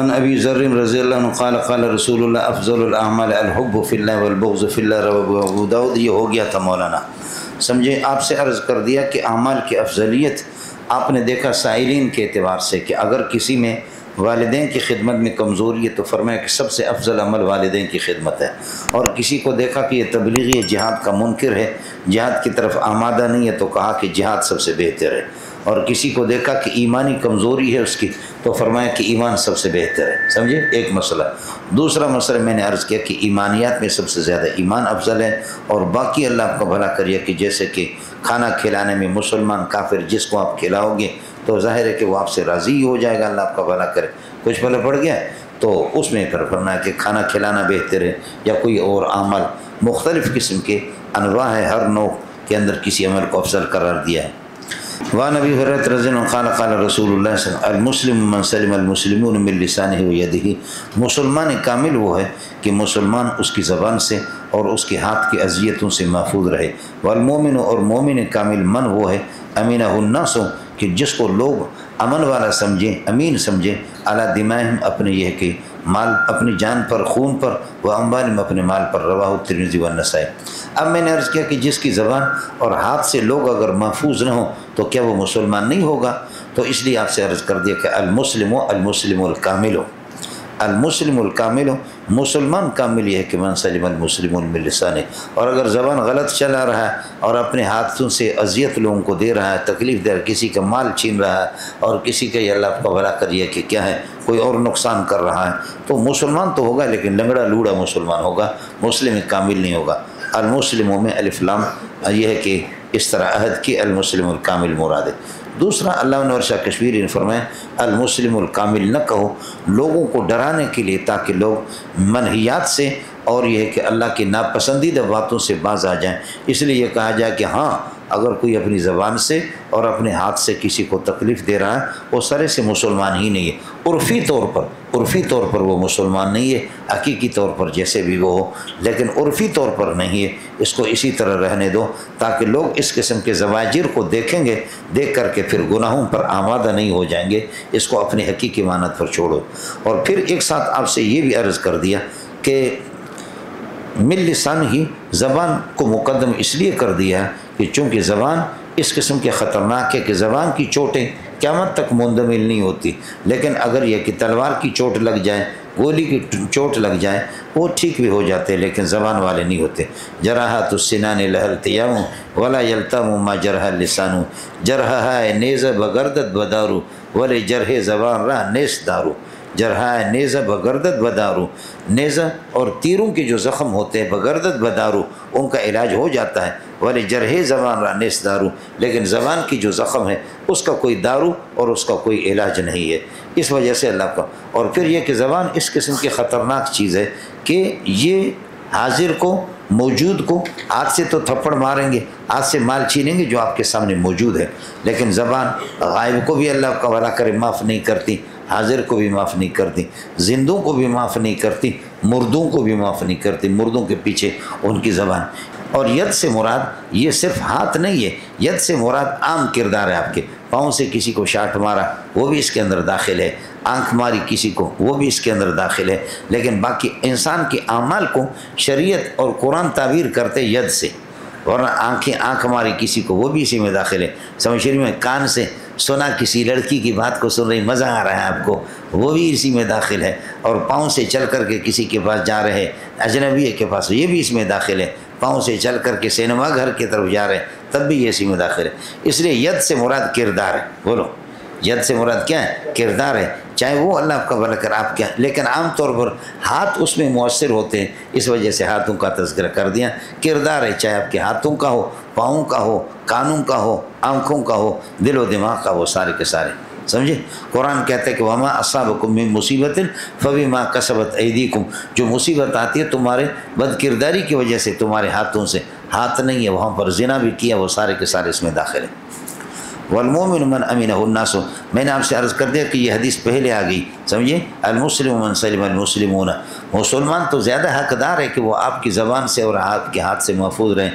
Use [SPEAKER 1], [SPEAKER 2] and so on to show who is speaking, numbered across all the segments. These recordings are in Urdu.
[SPEAKER 1] وعن ابی ذر رضی اللہ عنہ قال قال رسول اللہ افضل الاعمال الحب فی اللہ والبغض فی اللہ رواه ابو داؤد۔ یہ ہو گیا تھا مولانا، سمجھے آپ سے عرض کر دیا کہ اعمال کی افضلیت آپ نے دیکھا سائلین کے اعتبار سے کہ اگر کسی میں والدین کی خدمت میں کمزوری ہے تو فرمایا کہ سب سے افضل عمل والدین کی خدمت ہے، اور کسی کو دیکھا کہ یہ تبلیغی جہاد کا منکر ہے، جہاد کی طرف آمادہ نہیں ہے، تو کہا کہ جہاد سب سے بہتر ہے، اور کسی کو دیکھا کہ ایمانی کمزوری ہے اس کی تو فرمایا کہ ایمان سب سے بہتر ہے، سمجھے ایک مسئلہ۔ دوسرا مسئلہ میں نے عرض کیا کہ ایمانیات میں سب سے زیادہ ایمان افضل ہے، اور باقی اللہ آپ کا بھلا کریے کہ جیسے کہ کھانا کھلانے میں مسلمان کافر جس کو آپ کھلاؤ گے تو ظاہر ہے کہ وہ آپ سے راضی ہو جائے گا، اللہ آپ کا بھلا کرے۔ کچھ پہلے پڑ گیا تو اس میں پھر فرمایا کہ کھانا کھلانا بہتر ہے، یا کوئی اور عمل، مختلف قسم کے انواع ہے، ہر نوع کے اندر کسی عمل کو افضل قرار دیا ہے۔ وعن ابی ہریرہ رضی اللہ عنہ قال قال رسول اللہ صلی اللہ علیہ وسلم المسلم من سلم المسلمون من لسانہ ویدہ۔ مسلمان کامل وہ ہے کہ مسلمان اس کی زبان سے اور اس کے ہاتھ کی اذیتوں سے محفوظ رہے۔ والمومن، اور مومن کامل من وہ ہے امینہ الناس، کہ جس کو لوگ امن والا سمجھیں، امین سمجھیں، علی دمائہم، اپنے یہ کہ مال، اپنی جان پر، خون پر، و اموالہم، اپنے مال پر، رواہ ترمذی والنسائی۔ اب میں نے عرض کیا کہ جس کی زبان اور ہاتھ سے لوگ اگر محفوظ نہ ہوں تو کیا وہ مسلمان نہیں ہوگا؟ تو اس لیے آپ سے عرض کر دیا کہ المسلم الکامل، المسلم الکامل، مسلمان کامل یہ ہے کہ من سلم المسلمون من لسانہ۔ اور اگر زبان غلط چلا رہا ہے اور اپنے ہاتھوں سے اذیت لوگوں کو دے رہا ہے، تکلیف دے رہا ہے، کسی کا مال چھین رہا ہے، اور کسی کا یہ اللہ آپ کا بھلا کریے کہ کیا ہے کوئی اور نقصان کر رہا ہے، تو مسلمان تو ہوگا لیکن لنگڑا لوڑا مسلمان ہوگا، مسلم کامل نہیں ہوگا۔ المسلموں میں الف لام یہ ہے کہ اس طرح عہد کی المسلم الکامل مراد ہے۔ دوسرا اللہ نور شاہ کشمیری نے فرمایا المسلم الکامل نہ کہو لوگوں کو ڈرانے کے لیے تاکہ لوگ منہیات سے اور یہ ہے کہ اللہ کی ناپسندیدہ باتوں سے باز آ جائیں، اس لیے یہ کہا جائے کہ ہاں اگر کوئی اپنی زبان سے اور اپنے ہاتھ سے کسی کو تکلیف دے رہا ہے وہ سرے سے مسلمان ہی نہیں ہے، عرفی طور پر وہ مسلمان نہیں ہے، حقیقی طور پر جیسے بھی وہ ہو، لیکن عرفی طور پر نہیں ہے۔ اس کو اسی طرح رہنے دو تاکہ لوگ اس قسم کے زواجر کو دیکھیں گے، دیکھ کر کے پھر گناہوں پر آمادہ نہیں ہو جائیں گے، اس کو اپنی حقیقی مانت پر چھوڑو۔ اور پھر ایک ساتھ آپ سے یہ بھی عرض کر دیا کہ من لسان ہی زبان کو مقدم اس لیے کر دیا ہے کہ چونکہ زبان اس قسم کے خطرناک ہے کہ زبان کی چوٹیں قیامت تک مندمل نہیں ہوتی، لیکن اگر یہ کہ تلوار کی چوٹ لگ جائے، گولی کی چوٹ لگ جائے، وہ ٹھیک بھی ہو جاتے لیکن زبان والے نہیں ہوتے۔ جراحات السنان لها التیام ولا یلتام ما جرح اللسان، جرح ہے نیزہ بگردت بدارو ولی جرح زبان رہا نیس دارو۔ جرحہ نیزہ بگردت بدارو، نیزہ اور تیروں کے جو زخم ہوتے ہیں بگردت بدارو ان کا علاج ہو جاتا ہے، ولی جرح زبان را نیس دارو، لیکن زبان کی جو زخم ہے اس کا کوئی دارو اور اس کا کوئی علاج نہیں ہے۔ اس وجہ سے اللہ کا، اور پھر یہ کہ زبان اس قسم کی خطرناک چیز ہے کہ یہ حاضر کو، موجود کو ہاتھ سے تو تھپڑ ماریں گے، ہاتھ سے مال چھینیں گے جو آپ کے سامنے موجود ہے، لیکن زبان غائب کو بھی اللہ کا بھلا کرے معاف نہیں کرتی، حاضر کو بھی معاف نہیں کرتی، زندوں کو بھی معاف نہیں کرتی، مردوں کو بھی معاف نہیں کرتی، مردوں کے پیچھے ان کی زبان۔ اور ید سے مراد یہ صرف ہاتھ نہیں ہے، ید سے مراد عام کردار ہے، آپ کے پاؤں سے کسی کو شاٹ مارا وہ بھی اس کے اندر داخل ہے، آنکھ ماری کسی کو وہ بھی اس کے اندر داخل ہے، لیکن باقی انسان کے اعمال کو شریعت اور قرآن تعبیر کرتے ید سے، ورنہ آنکھ ماری کسی کو وہ بھی اسی میں داخل ہے۔ سمجھ میں کان سے سنا کسی لڑکی کی بات کو سن رہی، مزہ آ رہا ہے آپ کو، وہ بھی اسی میں داخل ہے، اور پاؤں سے چل کر کے کسی کے پاس جا رہے اجنبی کے پاس یہ بھی اس میں داخل ہے، پاؤں سے چل کر کے سینما گھر کی طرف جا رہے تب بھی یہ اسی میں داخل ہے۔ اس لیے ید سے مراد کردار ہے، بولو ید سے مراد کیا ہے؟ کردار ہے، چاہے وہ اللہ آپ کا بھلا کر آپ کیا، لیکن عام طور پر ہاتھ اس میں مؤثر ہوتے ہیں، اس وجہ سے ہاتھوں کا تذکرہ کر دیا۔ کردار ہے، چاہے آپ کے ہاتھوں کا ہو، پاؤں کا ہو، کانوں کا ہو، آنکھوں کا ہو، دل و دماغ کا ہو، سارے کے سارے، سمجھے؟ قرآن کہتا ہے کہ وما اصابکم من مصیبت فبما کسبت ایدیکم، جو مصیبت آتی ہے تمہارے بد کرداری کی وجہ سے، تمہارے ہاتھوں سے، ہاتھ نہیں ہے وہاں پر زنا بھی کیا، وہ سارے کے سارے اس میں داخل ہیں۔ والمومن من امینہ الناس، میں نے آپ سے عرض کر دیا کہ یہ حدیث پہلے آ گئی، سمجھے، المسلم من سلم المسلمون، مسلمان تو زیادہ حقدار ہے کہ وہ آپ کی زبان سے اور آپ کے ہاتھ سے محفوظ رہیں،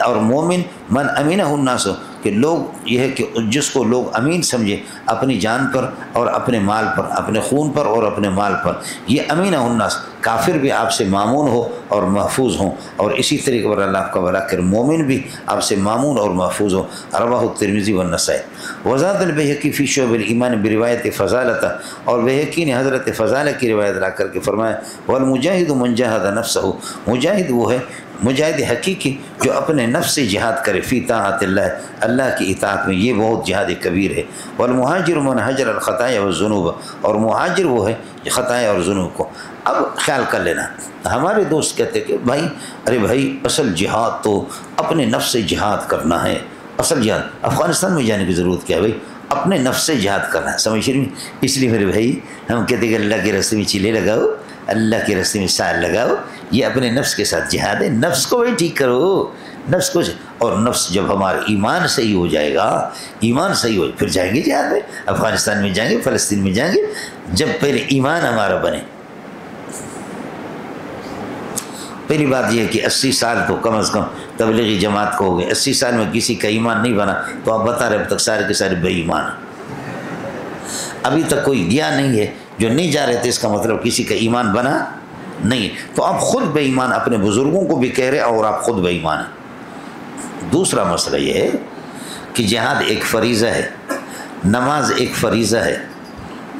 [SPEAKER 1] اور مومن من امینہ الناس، کہ لوگ یہ ہے کہ جس کو لوگ امین سمجھے اپنی جان پر اور اپنے مال پر، اپنے خون پر اور اپنے مال پر، یہ امینہ الناس، کافر بھی آپ سے مامون ہو اور محفوظ ہوں، اور اسی طریقے پر اللہ کا بھلا کر مومن بھی آپ سے مامون اور محفوظ ہو۔ رواہ الترمذی والنسائی۔ وزاد البیہقی فی شعب الایمان بروایت فضالہ، اور بہقی نے حضرت فضالہ کی روایت لا کر کے فرمایا والمجاہد من جاہد نفسہ، مجاہد وہ ہے مجاہد حقیقی جو اپنے نفس سے جہاد کرے، فی طاعت اللہ، اللہ کی اطاعت میں، یہ بہت جہاد کبیر ہے۔ والمہاجر من حجر الخطایا والذنوب، اور مہاجر وہ ہے جو خطایا اور ذنوب کو۔ اب خیال کر لینا، ہمارے دوست کہتے کہ بھائی ارے بھائی اصل جہاد تو اپنے نفس سے جہاد کرنا ہے، اصل جہاد افغانستان میں جانے کی ضرورت کیا ہے بھائی، اپنے نفس سے جہاد کرنا ہے، سمجھ رہے ہیں؟ اس لیے میرے بھائی ہم کہتے کہ اللہ کے راستے میں چیلے لگاؤ، اللہ کے راستے میں سال لگاؤ، یہ اپنے نفس کے ساتھ جہاد ہے، نفس کو بھائی ٹھیک کرو، نفس کو، اور نفس جب ہمارا ایمان صحیح ہو جائے گا، ایمان صحیح ہو پھر جائیں گے جہاد میں، افغانستان میں جائیں گے، فلسطین میں جائیں گے، جب پہلے ایمان ہمارا بنے۔ پہلی بات یہ ہے کہ 80 سال تو کم از کم تبلیغی جماعت کو ہو گئے، 80 سال میں کسی کا ایمان نہیں بنا تو آپ بتا رہے اب تک سارے کے سارے بے ایمان ہیں۔ ابھی تک کوئی گیا نہیں ہے، جو نہیں جا رہے تھے اس کا مطلب کسی کا ایمان بنا نہیں، تو آپ خود بے ایمان، اپنے بزرگوں کو بھی کہہ رہے اور آپ خود بے ایمان ہیں۔ دوسرا مسئلہ یہ ہے کہ جہاد ایک فریضہ ہے، نماز ایک فریضہ ہے،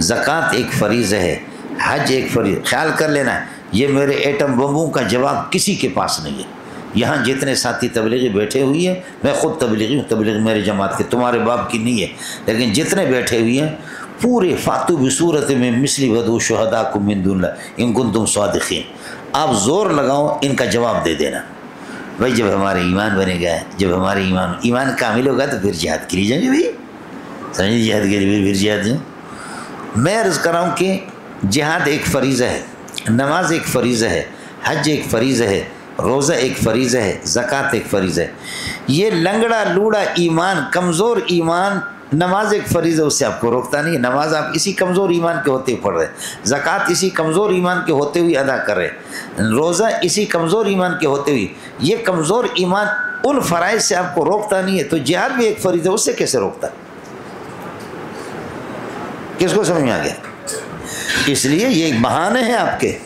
[SPEAKER 1] زکوٰۃ ایک فریضہ ہے، حج ایک فریضہ۔ خیال کر لینا یہ میرے ایٹم بموں کا جواب کسی کے پاس نہیں ہے۔ یہاں جتنے ساتھی تبلیغی بیٹھے ہوئی ہیں، میں خود تبلیغی ہوں، تبلیغ میرے جماعت کے، تمہارے باپ کی نہیں ہے، لیکن جتنے بیٹھے ہوئی ہیں پورے فاتو بصورت میں مثلی ودو شہداکم من دون اللہ ان کنتم صادقین، آپ زور لگاؤ ان کا جواب دے دینا۔ بھائی جب ہمارے ایمان بنے گا، جب ہمارے ایمان کامل ہوگا تو پھر جہاد کے لیے جائیں گے، بھائی سمجھے، جہاد کے لیے پھر جہاد جائیں۔ میں عرض کر رہا ہوں کہ جہاد ایک فریضہ ہے، نماز ایک فریضہ ہے، حج ایک فریضہ ہے، روزہ ایک فریضہ ہے، زکوٰۃ ایک فریضہ ہے۔ یہ لنگڑا لوڑا ایمان، کمزور ایمان، نماز ایک فریضہ اس سے آپ کو روکتا نہیں ہے، نماز آپ اسی کمزور ایمان کے ہوتے ہوئے پڑھ رہے، زکوٰۃ اسی کمزور ایمان کے ہوتے ہوئے ادا کر رہے، روزہ اسی کمزور ایمان کے ہوتے ہوئے، یہ کمزور ایمان ان فرائض سے آپ کو روکتا نہیں ہے، تو جہاد بھی ایک فریضہ اس سے کیسے روکتا؟ کس کو سمجھ میں آ گیا؟ اس لیے یہ ایک بہانے ہیں آپ کے،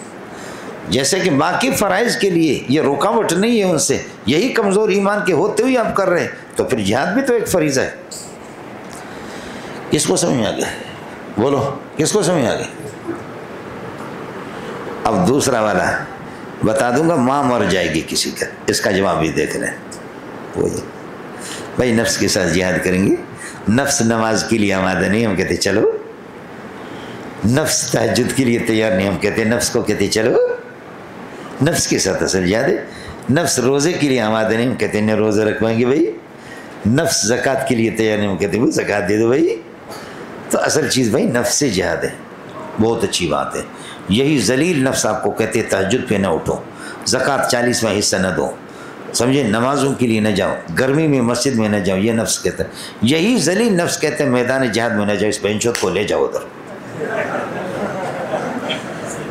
[SPEAKER 1] جیسے کہ باقی فرائض کے لیے یہ رکاوٹ نہیں ہے ان سے، یہی کمزور ایمان کے ہوتے ہوئے آپ کر رہے ہیں، تو پھر جہاد بھی تو ایک فریضہ ہے۔ کس کو سمجھ میں آ گیا؟ بولو کس کو سمجھ میں آ گیا؟ اب دوسرا والا بتا دوں گا، ماں مر جائے گی کسی کا، اس کا جواب بھی دیکھ لیں۔ وہی بھائی نفس کے ساتھ جہاد کریں گے، نفس نماز کے لیے آمادہ نہیں، ہم کہتے چلو، نفس تہجد کے لیے تیار نہیں، ہم کہتے نفس کو کہتے چلو، نفس کے ساتھ اصل جہاد ہے۔ نفس روزے کے لیے آمادہ نہیں، ہم کہتے ہیں روزہ رکھوائیں گے بھائی۔ نفس زکوٰۃ کے لیے تیار نہیں، ہم کہتے ہیں زکوٰۃ دے دو بھائی۔ تو اصل چیز بھائی نفس سے جہاد ہے، بہت اچھی بات ہے۔ یہی ذلیل نفس آپ کو کہتے تہجد پہ نہ اٹھو، زکوٰۃ 40واں حصہ نہ دو، سمجھے، نمازوں کے لیے نہ جاؤ، گرمی میں مسجد میں نہ جاؤ، یہ نفس کہتا ہے۔ یہی ذلیل نفس کہتے ہیں میدان جہاد میں نہ جاؤ، اس بینچوت کو لے جاؤ ادھر۔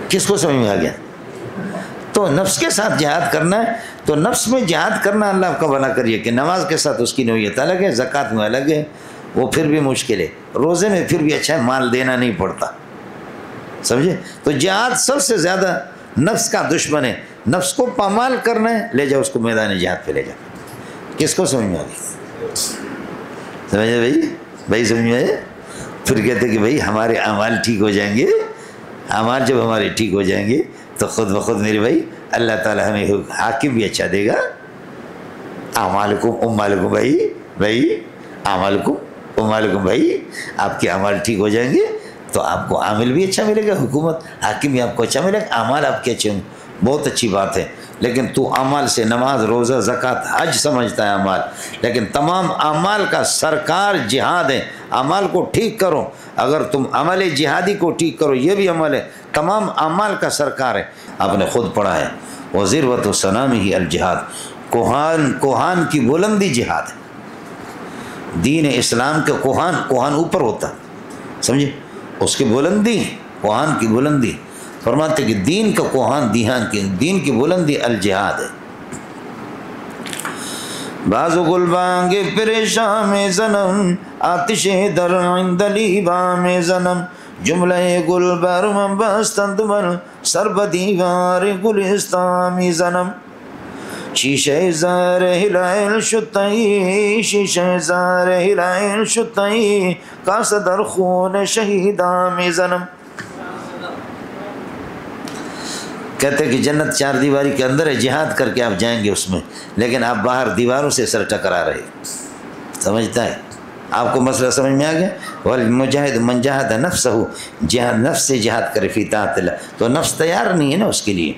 [SPEAKER 1] کس کو سمجھ میں آ گیا؟ تو نفس کے ساتھ جہاد کرنا ہے، تو نفس میں جہاد کرنا اللہ کا بھلا کریے کہ نماز کے ساتھ اس کی نوعیت الگ ہے، زکوٰۃ میں الگ ہے، وہ پھر بھی مشکل ہے، روزے میں پھر بھی اچھا ہے، مال دینا نہیں پڑتا، سمجھے۔ تو جہاد سب سے زیادہ نفس کا دشمن ہے، نفس کو پامال کرنا ہے، لے جاؤ اس کو میدان جہاد پہ لے جاؤ۔ کس کو سمجھ میں آ گئی؟ سمجھے بھائی سمجھ میں آئے؟ پھر کہتے کہ بھائی ہمارے اعمال ٹھیک ہو جائیں گے، اعمال جب ہمارے ٹھیک ہو جائیں گے تو خود بخود میرے بھائی اللہ تعالیٰ ہمیں حاکم بھی اچھا دے گا۔ اعمالکم امالکم، بھائی اعمالکم امالکم، بھائی آپ کے اعمال ٹھیک ہو جائیں گے تو آپ کو عامل بھی اچھا ملے گا، حکومت حاکم بھی آپ کو اچھا ملے گا، اعمال آپ کے اچھے ہوں، بہت اچھی بات ہے۔ لیکن تو اعمال سے نماز، روزہ، زکوٰۃ، حج سمجھتا ہے اعمال، لیکن تمام اعمال کا سرکار جہاد ہے۔ اعمال کو ٹھیک کرو، اگر تم عمل جہادی کو ٹھیک کرو، یہ بھی عمل ہے، تمام اعمال کا سرکار ہے۔ آپ نے خود پڑھا ہے وَذِرْوَةُ صَنَامِهِ الْجِهَادُ، کوہان کی بلندی جہاد ہے۔ دین اسلام کے کوہان اوپر ہوتا، سمجھے، اس کی بلندی کوہان کی بلندی، فرماتے کہ دین کا کوہان، دین کی بلندی الجہاد ہے۔ بازو گل بانگ پریشان میں زنم، آتش در عند لیبا میں زنم، جملہ گل برم بستند من، سر بدیوار گلستان میں زنم، شیشہ زار ہلائل شتائی، شیشہ زار ہلائل شتائی، کاس در خون شہیدان میں زنم۔ کہتے ہیں کہ جنت چار دیواری کے اندر ہے، جہاد کر کے آپ جائیں گے اس میں، لیکن آپ باہر دیواروں سے سر ٹکرا رہے، سمجھتا ہے؟ آپ کو مسئلہ سمجھ میں آ گیا؟ والمجاہد من جاہد نفسہ، جہاد نفس سے جہاد کرے فی طاعت اللہ، تو نفس تیار نہیں ہے نا اس کے لیے،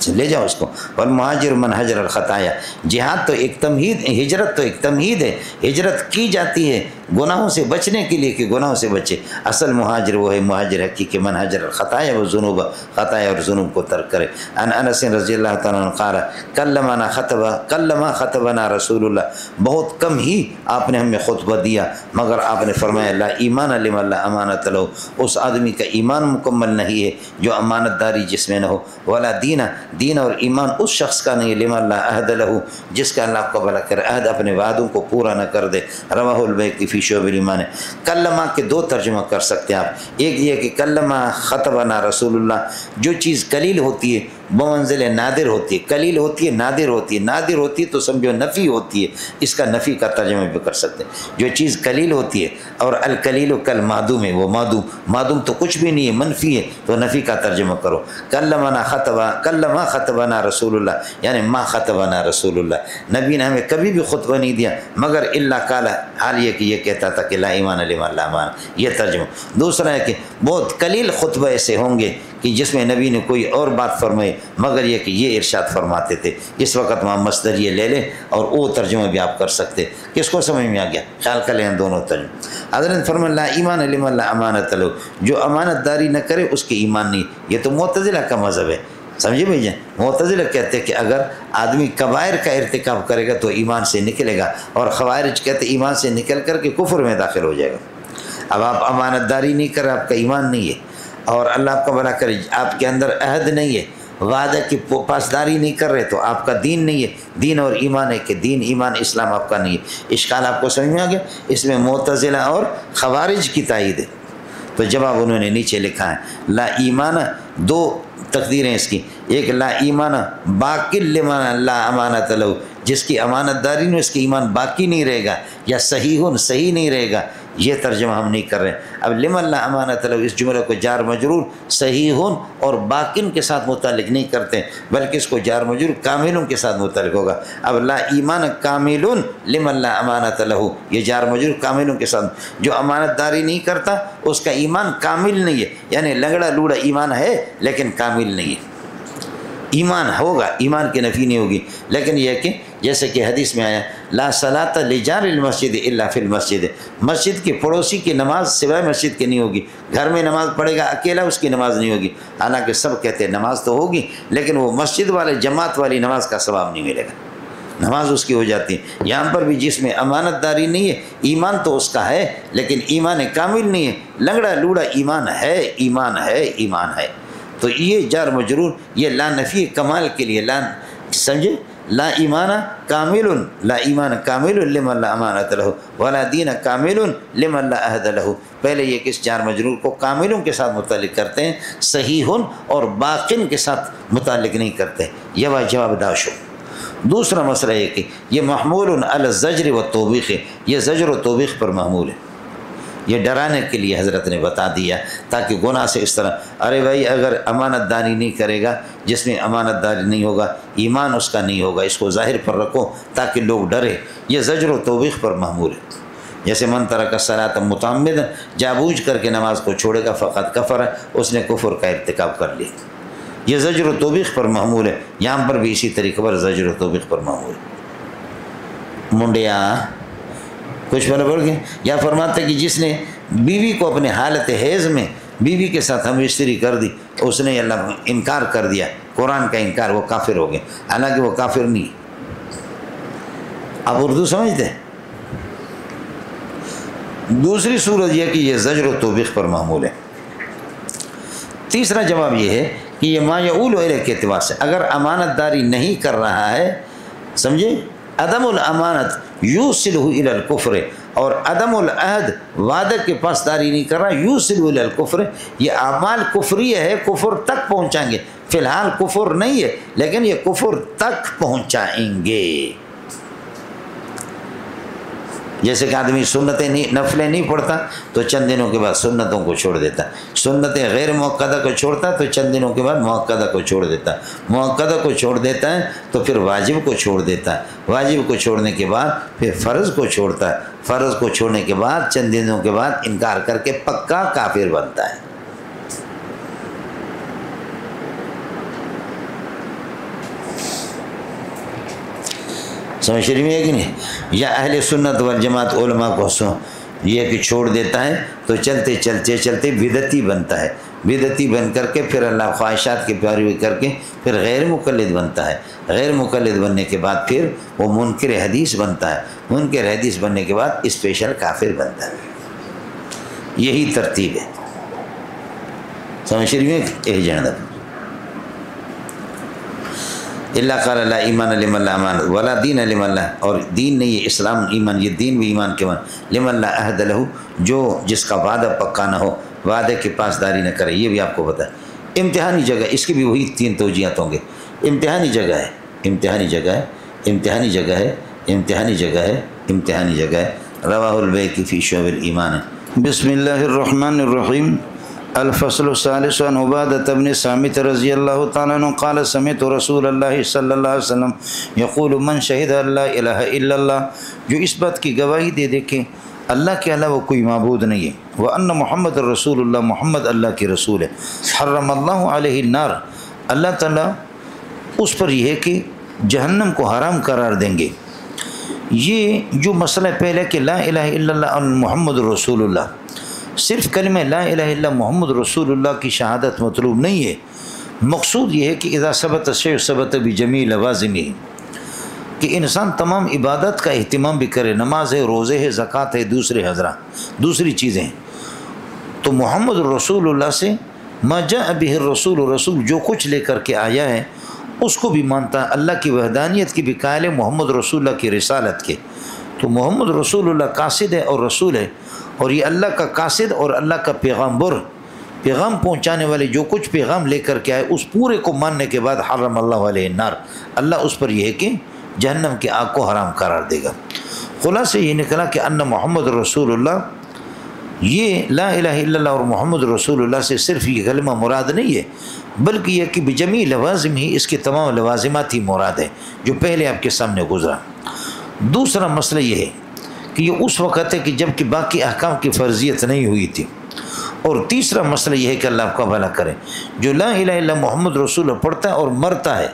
[SPEAKER 1] لے جاؤ اس کو۔ والمہاجر من حجر الخطایا، جہاد تو ایک تمہید، ہجرت تو ایک تمہید ہے، ہجرت کی جاتی ہے گناہوں سے بچنے کے لیے کہ گناہوں سے بچے، اصل مہاجر وہ ہے مہاجر حقیقی من حجر الخطایا، وہ ذنوب خطایا اور ذنوب کو ترک کرے۔ ان انس رضی اللہ تعالیٰ عنہ قال کلما خطبنا رسول اللہ، بہت کم ہی آپ نے ہمیں خطبہ دیا مگر آپ نے فرمایا لا ایمان لمن لا امانت لہ، اس آدمی کا ایمان مکمل نہیں ہے جو امانت داری جس میں نہ ہو، ولا دین اور ایمان اس شخص کا نہیں لمن لا عہد لہ، جس کا اللہ کو بھلا کرے عہد، اپنے وعدوں کو پورا نہ کر دے۔ رواہ البیہقی فی شعب الایمان۔ کلمہ کے دو ترجمہ کر سکتے ہیں آپ، ایک یہ کہ کلمہ خطبنا رسول اللہ، جو چیز قلیل ہوتی ہے بمنزل نادر ہوتی ہے، قلیل ہوتی ہے نادر ہوتی ہے، نادر ہوتی ہے تو سمجھو نفی ہوتی ہے، اس کا نفی کا ترجمہ بھی کر سکتے ہیں۔ جو چیز قلیل ہوتی ہے اور القلیل کالمعدوم ہے، وہ معدوم تو کچھ بھی نہیں ہے، منفی ہے، تو نفی کا ترجمہ کرو۔ کلمہ خطبنا رسول اللہ یعنی ما خطبنا رسول اللہ، نبی نے ہمیں کبھی بھی خطبہ نہیں دیا مگر الا قال، حال یہ کہ یہ کہتا تھا کہ لا ایمان لمن لا امان، یہ ترجمہ۔ دوسرا ہے کہ بہت قلیل خطبہ ایسے ہوں گے کہ جس میں نبی نے کوئی اور بات فرمائی مگر یہ کہ یہ ارشاد فرماتے تھے۔ اس وقت وہاں مصدر یہ لے لیں اور وہ ترجمہ بھی آپ کر سکتے۔ کس کو سمجھ میں آ گیا؟ خیال کر لیں دونوں ترجمہ۔ حضرت فرمایا لا ایمان لمن لا امانت لہ، جو امانت داری نہ کرے اس کے ایمان نہیں۔ یہ تو معتزلہ کا مذہب ہے، سمجھے بھائی جان؟ معتزلہ کہتے ہیں کہ اگر آدمی کبائر کا ارتکاب کرے گا تو ایمان سے نکلے گا، اور خوارج کہتے ہیں ایمان سے نکل کر کے کفر میں داخل ہو جائے گا۔ اب آپ امانت داری نہیں کر رہے، آپ کا ایمان نہیں ہے، اور اللہ آپ کا بھلا کرے آپ کے اندر عہد نہیں ہے، وعدہ کی پاسداری نہیں کر رہے تو آپ کا دین نہیں ہے۔ دین اور ایمان ہے کہ دین ایمان اسلام آپ کا نہیں ہے۔ اشکال آپ کو سمجھ میں آ گیا؟ اس میں معتزلہ اور خوارج کی تائید ہے۔ تو جواب انہوں نے نیچے لکھا ہے، لا ایمان، دو تقدیریں اس کی، ایک لا ایمان باقی لمن لا امانت لہ، جس کی امانت داری نہیں اس کی ایمان باقی نہیں رہے گا، یا صحیح نہیں رہے گا، یہ ترجمہ ہم نہیں کر رہے ہیں۔ اب لمن لا امانت لہ اس جملے کو جار مجرور صحیح اور باقین کے ساتھ متعلق نہیں کرتے بلکہ اس کو جار مجرور کاملوں کے ساتھ متعلق ہوگا۔ اب لا ایمان کامل لمن لا امانت لہ، یہ جار مجرور کاملوں کے ساتھ، جو امانت داری نہیں کرتا اس کا ایمان کامل نہیں ہے، یعنی لنگڑا لوڑا ایمان ہے لیکن کامل نہیں ہے۔ ایمان ہوگا، ایمان کی نفی نہیں ہوگی، لیکن یہ کہ جیسے کہ حدیث میں آیا لا صلاۃ لجار المسجد الا فی المسجد، مسجد کے پڑوسی کی نماز سوائے مسجد کی نہیں ہوگی۔ گھر میں نماز پڑھے گا اکیلا اس کی نماز نہیں ہوگی، حالانکہ سب کہتے ہیں نماز تو ہوگی لیکن وہ مسجد والے جماعت والی نماز کا ثواب نہیں ملے گا، نماز اس کی ہو جاتی ہے۔ یہاں پر بھی جس میں امانت داری نہیں ہے، ایمان تو اس کا ہے لیکن ایمان کامل نہیں ہے، لنگڑا لوڑا ایمان ہے، ایمان ہے، ایمان ہے۔ تو یہ جار مجرور یہ لا نفی کمال کے لیے، لا سمجھے، لا ایمان کامل، لا ایمان کامل لمن لا امانت لہ، ولا دین کامل لمن لا عہد لہ۔ پہلے یہ کس جار مجرور کو کاملوں کے ساتھ متعلق کرتے ہیں، صحیح اور باقین کے ساتھ متعلق نہیں کرتے، یہ جواب داشو۔ دوسرا مسئلہ یہ کہ یہ محمول علی الزجر والتوبیخ ہے، یہ زجر و توبیخ پر محمول ہے، یہ ڈرانے کے لیے حضرت نے بتا دیا تاکہ گناہ سے اس طرح، ارے بھائی اگر امانت داری نہیں کرے گا، جس میں امانت داری نہیں ہوگا ایمان اس کا نہیں ہوگا، اس کو ظاہر پر رکھو تاکہ لوگ ڈرے، یہ زجر و توبیخ پر محمول ہے۔ جیسے من ترک الصلاۃ متعمدا، جابوجھ کر کے نماز کو چھوڑے گا فقط کفر، اس نے کفر کا ارتکاب کر لیا، یہ زجر و توبیخ پر محمول ہے۔ یہاں پر بھی اسی طریقے پر زجر و توبیخ پر محمول ہے۔ منڈیا کچھ بول گئے، یا فرماتے کہ جس نے بیوی کو اپنے حالت حیض میں بیوی کے ساتھ ہم استری کر دی، اس نے اللہ انکار کر دیا، قرآن کا انکار، وہ کافر ہو گئے، حالانکہ وہ کافر نہیں۔ آپ اردو سمجھتے ہیں؟ دوسری صورت یہ کہ یہ زجر و توبیخ پر معمول ہے۔ تیسرا جواب یہ ہے کہ یہ ما یعول الیہ کے اعتبار سے اگر امانت داری نہیں کر رہا ہے، سمجھے، عدم الامانت یوصلہ الی الکفر، اور عدم العہد وعدہ کے پاسداری نہیں کر رہا یوصلہ الی الکفر، یہ اعمال کفریہ ہے، کفر تک پہنچائیں گے، فی الحال کفر نہیں ہے لیکن یہ کفر تک پہنچائیں گے۔ جیسے کہ آدمی سنتیں نہیں، نفلیں نہیں پڑھتا تو چند دنوں کے بعد سنتوں کو چھوڑ دیتا، سنتیں غیر موقدہ کو چھوڑتا تو چند دنوں کے بعد موقدہ کو چھوڑ دیتا، موقدہ کو چھوڑ دیتا ہے تو پھر واجب کو چھوڑ دیتا ہے، واجب کو چھوڑنے کے بعد پھر فرض کو چھوڑتا ہے، فرض کو چھوڑنے کے بعد چند دنوں کے بعد انکار کر کے پکا کافر بنتا ہے۔ سمجھ رہی ہے کہ نہیں؟ یا اہل سنت والجماعت علماء کو یہ کہ چھوڑ دیتا ہے تو چلتے چلتے چلتے بدعتی بنتا ہے، بدعتی بن کر کے پھر اللہ خواہشات کی پیروی کر کے پھر غیر مقلد بنتا ہے، غیر مقلد بننے کے بعد پھر وہ منکر حدیث بنتا ہے، منکر حدیث بننے کے بعد اسپیشل کافر بنتا ہے۔ یہی ترتیب ہے، سمجھ رہی ہے؟ ایجنڈا اللہ قال لا ایمان لمن لا امان ولا دین لمن لا، اور دین نہیں ہے اسلام ایمان، یہ دین بھی ایمان کے من، لمن لا عہد لہ، جو جس کا وعدہ پکا نہ ہو، وعدے کے پاسداری نہ کرے، یہ بھی آپ کو پتہ ہے۔ امتحانی جگہ، اس کی بھی وہی 3 توجیہات ہوں گے، امتحانی جگہ ہے، امتحانی جگہ ہے، امتحانی جگہ ہے، امتحانی جگہ ہے، امتحانی جگہ ہے۔ رواہ البیہقی فی شعب الایمان۔ بسم اللہ الرحمن الرحیم۔ الفصل الثالث عن عبادة بن صامت رضی اللہ تعالیٰ عنہ قال سمعت رسول اللہ صلی اللہ علیہ وسلم یقول من شہد لا الہ الا اللہ، جو اس بات کی گواہی دے دے کہ اللہ کے علاوہ کوئی معبود نہیں ہے، وَأَنَّ محمد رسول اللہ، محمد اللہ کی رسول ہے، حرم اللہ علیہ النار، اللہ تعالیٰ اس پر یہ ہے کہ جہنم کو حرام قرار دیں گے۔ یہ جو مسئلہ پہلے کہ لا الہ الا اللہ اور محمد رسول اللہ، صرف کلمہ لا الہ الا محمد رسول اللہ کی شہادت مطلوب نہیں ہے، مقصود یہ ہے کہ اذا ثبت الشیء ثبت بجمیع لوازمہ، کہ انسان تمام عبادت کا اہتمام بھی کرے، نماز ہے، روزے ہے، زکوٰۃ ہے، دوسری چیزیں، تو محمد رسول اللہ سے ما جاء بہ الرسول، رسول جو کچھ لے کر کے آیا ہے اس کو بھی مانتا ہے، اللہ کی وحدانیت کی بھی قائل ہے، محمد رسول اللہ کی رسالت کے، تو محمد رسول اللہ قاصد ہے اور رسول ہے، اور یہ اللہ کا قاصد اور اللہ کا پیغامبر، پیغام پہنچانے والے جو کچھ پیغام لے کر کے آئے اس پورے کو ماننے کے بعد حرم اللہ علیہ النار، اللہ اس پر یہ ہے کہ جہنم کی آگ کو حرام قرار دے گا۔ خلاصہ یہ نکلا کہ ان محمد رسول اللہ، یہ لا الہ الا اللہ اور محمد رسول اللہ سے صرف یہ کلمہ مراد نہیں ہے، بلکہ یہ کہ بجمیع لوازم ہی، اس کے تمام لوازمات ہی مراد ہے جو پہلے آپ کے سامنے گزرا۔ دوسرا مسئلہ یہ ہے کہ یہ اس وقت ہے کہ جب کہ باقی احکام کی فرضیت نہیں ہوئی تھی، اور تیسرا مسئلہ یہ ہے کہ اللہ آپ کا بھلا کرے، جو لا الہ الا محمد رسول اللہ پڑھتا ہے اور مرتا ہے،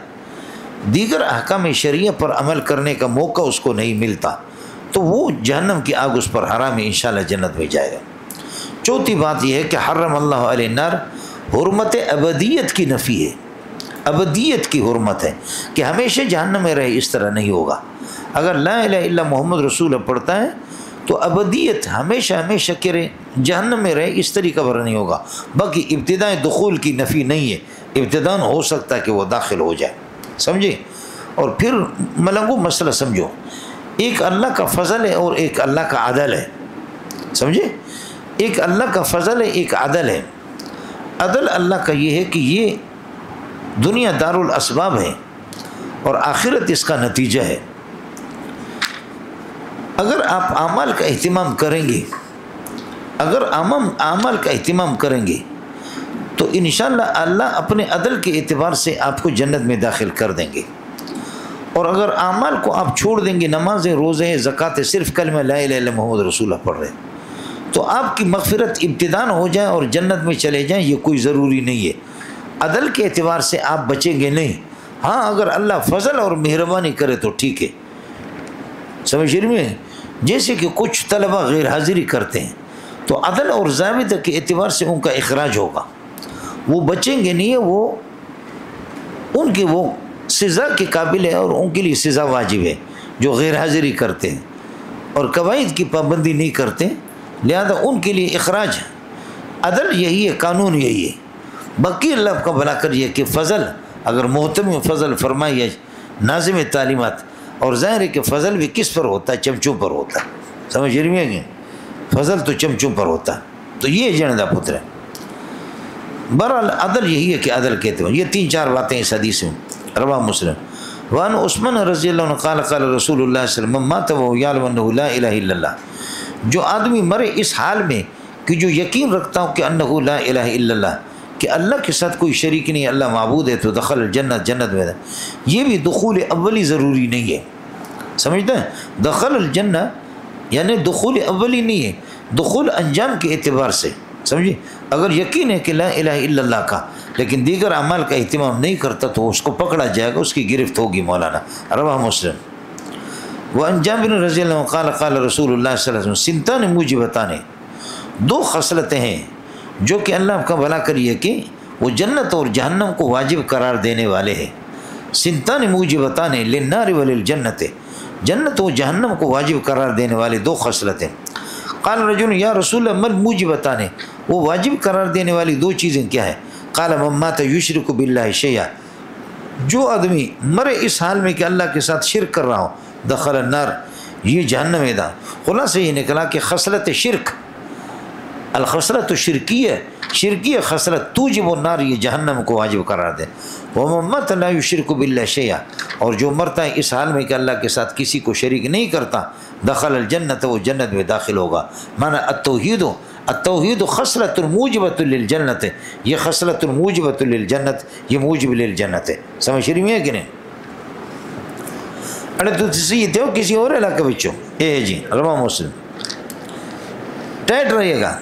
[SPEAKER 1] دیگر احکام شریعہ پر عمل کرنے کا موقع اس کو نہیں ملتا، تو وہ جہنم کی آگ اس پر حرام ہے، انشاءاللہ جنت میں جائے گا۔ چوتھی بات یہ ہے کہ حرم اللہ علیہ النار، حرمت ابدیت کی نفی ہے، ابدیت کی حرمت ہے کہ ہمیشہ جہنم میں رہے، اس طرح نہیں ہوگا۔ اگر لا الہ الا محمد رسول پڑھتا ہے تو ابدیت ہمیشہ ہمیشہ کے رہے، جہنم میں رہے، اس طریقہ پر نہیں ہوگا۔ باقی ابتداء دخول کی نفی نہیں ہے، ابتداء ہو سکتا ہے کہ وہ داخل ہو جائے، سمجھے؟ اور پھر ملنگو مسئلہ سمجھو، ایک اللہ کا فضل ہے اور ایک اللہ کا عدل ہے، سمجھے؟ ایک اللہ کا فضل ہے، ایک عدل ہے۔ عدل اللہ کا یہ ہے کہ یہ دنیا دار الاسباب ہے اور آخرت اس کا نتیجہ ہے۔ اگر آپ اعمال کا اہتمام کریں گے، اگر اعمال کا اہتمام کریں گے تو انشاءاللہ اللہ اپنے عدل کے اعتبار سے آپ کو جنت میں داخل کر دیں گے، اور اگر اعمال کو آپ چھوڑ دیں گے، نمازیں، روزے، زکوٰۃ، صرف کلمہ لا الہ الا محمد رسول اللہ پڑھ رہے ہیں، تو آپ کی مغفرت ابتداء ہو جائے اور جنت میں چلے جائیں، یہ کوئی ضروری نہیں ہے۔ عدل کے اعتبار سے آپ بچیں گے نہیں، ہاں اگر اللہ فضل اور مہربانی کرے تو ٹھیک ہے، سمجھ رہے ہیں؟ جیسے کہ کچھ طلبہ غیر حاضری کرتے ہیں تو عدل اور ضابطہ کے اعتبار سے ان کا اخراج ہوگا، وہ بچیں گے نہیں، وہ ان کی وہ سزا کے قابل ہے اور ان کے لیے سزا واجب ہے جو غیر حاضری کرتے ہیں اور قواعد کی پابندی نہیں کرتے، لہذا ان کے لیے اخراج ہے۔ عدل یہی ہے، قانون یہی ہے، باقی اللہ آپ کا بھلا کریے کہ فضل اگر محتم فضل فرمائیے ناظم تعلیمات، اور ظاہر ہے کہ فضل بھی کس پر ہوتا ہے؟ چمچوں پر ہوتا ہے، سمجھ رہی ہیں کہ فضل تو چمچوں پر ہوتا ہے، تو یہ جندا پتر ہے۔ بہرحال عدل یہی ہے کہ عدل کہتے ہیں۔ یہ 3-4 باتیں اس حدیث میں، رواہ مسلم۔ وعن عثمان رضی اللہ عنہ قال قال رسول اللہ صلی اللہ علیہ وسلم مات وهو يعلم انه لا الہ الا اللہ، جو آدمی مرے اس حال میں کہ جو یقین رکھتا ہوں کہ انه لا الہ الا اللہ، کہ اللہ کے ساتھ کوئی شریک نہیں، اللہ معبود ہے، تو دخل الجنت، جنت میں۔ یہ بھی دخول اولی ضروری نہیں ہے، سمجھتے ہیں؟ دخل الجنت یعنی دخول اولی نہیں ہے، دخول انجام کے اعتبار سے، سمجھے؟ اگر یقین ہے کہ لا الہ الا اللہ کا لیکن دیگر اعمال کا اہتمام نہیں کرتا تو اس کو پکڑا جائے گا، اس کی گرفت ہوگی مولانا۔ رواہ مسلم۔ وعن جابر رضی اللہ عنہ قال قال رسول اللہ صلی اللہ علیہ وسلم سنتان موجبتان، 2 خصلتیں ہیں جو کہ اللہ کا بھلا کریے کہ وہ جنت اور جہنم کو واجب قرار دینے والے ہیں۔ سنتان موجبتان للنار وللجنت، جنت و جہنم کو واجب قرار دینے والے 2 خصلتیں۔ قال رجل یا رسول اللہ من موجبتان، وہ واجب قرار دینے والی 2 چیزیں کیا ہے؟ قال من مات یشرک باللہ شیئا، جو آدمی مرے اس حال میں کہ اللہ کے ساتھ شرک کر رہا ہو، دخل النار، یہ جہنم ہے۔ دا خلاصہ یہ نکلا کہ خصلت شرک، الخصلت شرکیہ، شرکیہ خصلت توجب النار، یہ جہنم کو واجب قرار دے۔ ومن مات لا یشرک باللہ شیئا، اور جو مرتا ہے اس حال میں کہ اللہ کے ساتھ کسی کو شریک نہیں کرتا، دخل الجنت، وہ جنت میں داخل ہوگا۔ معنی التوحید، التوحید خصلت موجبۃ للجنت، یہ خصلت موجبۃ للجنت، یہ موجب للجنت ہے۔ سمجھ رہی ہیں کہ نہیں؟ ارے تو یہ ہو کسی اور علاقے بچوں، اے جی رواہ مسلم، ٹائٹ رہیے گا۔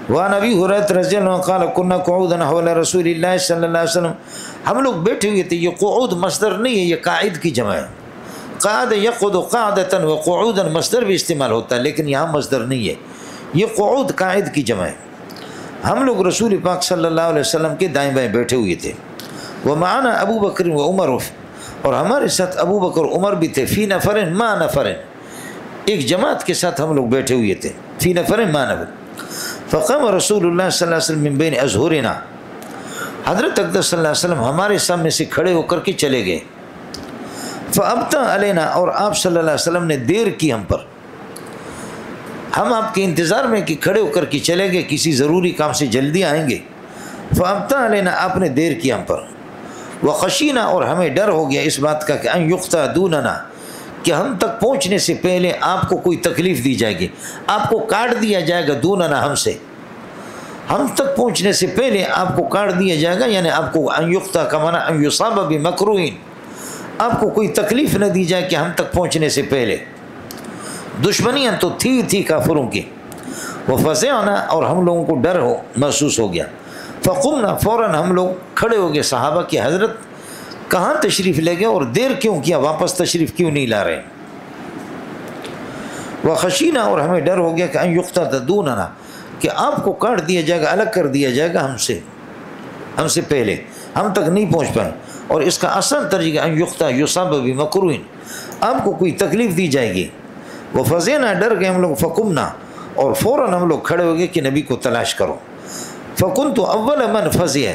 [SPEAKER 1] وعن ابی ہریرہ رضی اللہ عنہ قال كنا قعودا حول رسول اللہ صلی اللہ علیہ وسلم، ہم لوگ بیٹھے ہوئے تھے۔ یہ قعود مصدر نہیں ہے، یہ قاعد کی جمع ہے۔ قعد یقعد قعدۃ وقعودا مصدر بھی استعمال ہوتا ہے لیکن یہاں مصدر نہیں ہے، یہ قعود قاعد کی جمع ہے۔ ہم لوگ رسول پاک صلی اللہ علیہ وسلم کے دائیں بائیں بیٹھے ہوئے تھے۔ ومعنا ابو بکر و عمر، اور ہمارے ساتھ ابو بکر عمر بھی تھے۔ فی نفر ما نفر، ایک جماعت کے ساتھ ہم لوگ بیٹھے ہوئے تھے۔ فی نفر ما نفر، فقام رسول اللہ صلی اللہ علیہ وسلم من بین اظہرنا، حضرت اقدس صلی اللہ علیہ وسلم ہمارے سامنے سے کھڑے ہو کر کے چلے گئے۔ فابطا علینا، اور آپ صلی اللہ علیہ وسلم نے دیر کی ہم پر، ہم آپ کے انتظار میں کہ کھڑے ہو کر کے چلے گئے، کسی ضروری کام سے جلدی آئیں گے۔ فابطا علینا، آپ نے دیر کی ہم پر۔ وخشینا، اور ہمیں ڈر ہو گیا اس بات کا کہ ان یقطع دوننا، کہ ہم تک پہنچنے سے پہلے آپ کو کوئی تکلیف دی جائے گی، آپ کو کاٹ دیا جائے گا، دوننا ہم سے، ہم تک پہنچنے سے پہلے آپ کو کاٹ دیا جائے گا، یعنی آپ کو ان یقطع کا معنی ان یصاب بمکروہ، آپ کو کوئی تکلیف نہ دی جائے کہ ہم تک پہنچنے سے پہلے۔ دشمنیاں تو تھی کافروں کی۔ وفزعنا، اور ہم لوگوں کو ڈر محسوس ہو گیا۔ فقمنا، فوراً ہم لوگ کھڑے ہو گئے۔ صحابہ کی حضرت کہاں تشریف لے گئے اور دیر کیوں کیا، واپس تشریف کیوں نہیں لا رہے؟ وخشینا، اور ہمیں ڈر ہو گیا کہ ان یقطع دوننا، کہ آپ کو کاٹ دیا جائے گا، الگ کر دیا جائے گا ہم سے پہلے، ہم تک نہیں پہنچ پائیں۔ اور اس کا آسان ترجمہ ان یقطع یصاب بمکروہ، آپ کو کوئی تکلیف دی جائے گی۔ وفزعنا، ڈر گئے ہم لوگ۔ فقمنا، اور فوراً ہم لوگ کھڑے ہو گئے کہ نبی کو تلاش کرو۔ فکنت اول من فزع،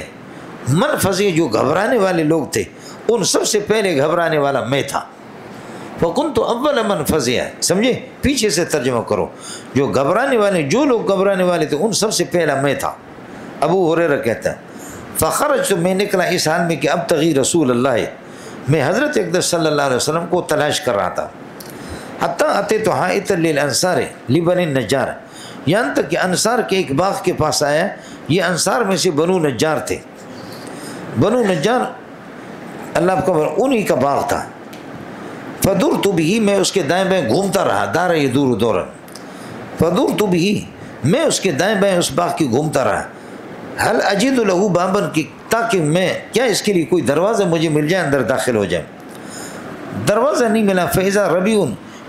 [SPEAKER 1] من فزع جو گھبرانے والے لوگ تھے ان سب سے پہلے گھبرانے والا میں تھا۔ فکنت اول من فزع، سمجھے؟ پیچھے سے ترجمہ کرو، جو گھبرانے والے، جو لوگ گھبرانے والے تھے ان سب سے پہلا میں تھا۔ ابو ہریرہ کہتا ہے فخرجت، میں نکلا اس حال میں کہ ابتغی رسول اللہ، میں حضرت اقدس صلی اللہ علیہ وسلم کو تلاش کر رہا تھا۔ حتیٰ اتیت حائطا للانصار لبنی النجار، یہاں تک کہ انصار کے ایک باغ کے پاس آیا۔ یہ انصار میں سے بنو نجار تھے، بنو نجار اللہ کا انہی کا باغ تھا۔ فدرت به، میں اس کے دائیں بائیں گھومتا رہا، دار یدور دورا، فدرت به، میں اس کے دائیں بائیں اس باغ کی گھومتا رہا۔ هل اجد له بابا، تاکہ میں کیا اس کے لیے کوئی دروازہ مجھے مل جائے، اندر داخل ہو جائے۔ دروازہ نہیں ملا۔ فاذا ربیع،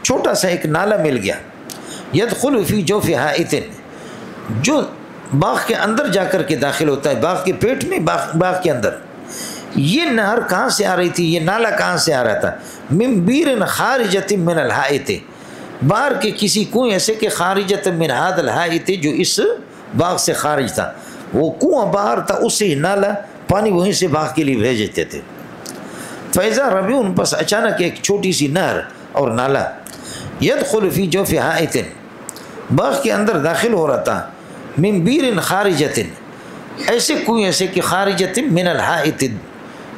[SPEAKER 1] چھوٹا سا ایک نالا مل گیا۔ یدخل فی جوف حائط، جو باغ کے اندر جا کر کے داخل ہوتا ہے، باغ کے پیٹ میں، باغ کے اندر۔ یہ نہر کہاں سے آ رہی تھی، یہ نالا کہاں سے آ رہا تھا؟ من بیر خارجۃ من الحائط، باہر کے کسی کنویں ایسے کہ خارجۃ من هذا الحائط، جو اس باغ سے خارج تھا۔ وہ کنواں باہر تھا، اس سے نالا پانی وہیں سے باغ کے لیے بھیجتے تھے. فیضا ربیون، پس اچانک ایک چھوٹی سی نہر اور نالا، یدخل فی جوف حائط، باغ کے اندر داخل ہو رہا تھا، من بیر خارجت، ایسے کنویں سے کہ خارجت من الحائط،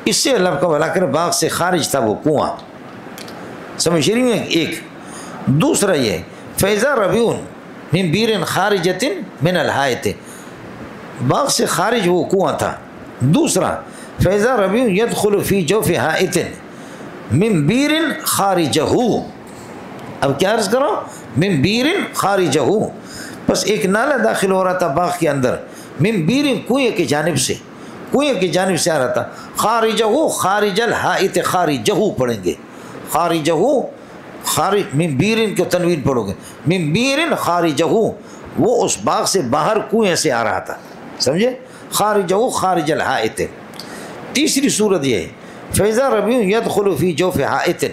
[SPEAKER 1] اس سے اللہ کا بھلا کر باغ سے خارج تھا وہ کنواں. سمجھ رہی ہیں؟ ایک دوسرا یہ فیضا ربیون من بیر خارجت من الحائط، باغ سے خارج وہ کنواں تھا. دوسرا فیضا ربیون یدخل فی جوف حائط من بیر خارجہ، اب کیا عرض کرو، من بیر خارجہ، بس ایک نالا داخل ہو رہا تھا باغ کے اندر، من بیر کنویں کی جانب سے، کنویں کی جانب سے آ رہا تھا، خارجہ خارج الحائط، خارجہ پڑھیں گے، خارجہ خارج، من بیرن کو تنوین پڑھو گے، من بیرن خارجہ، وہ اس باغ سے باہر کنویں سے آ رہا تھا، سمجھے، خارجہ خارج الحائط. تیسری صورت یہ ہے فیضا ربیع یدخل فی جوف حائط،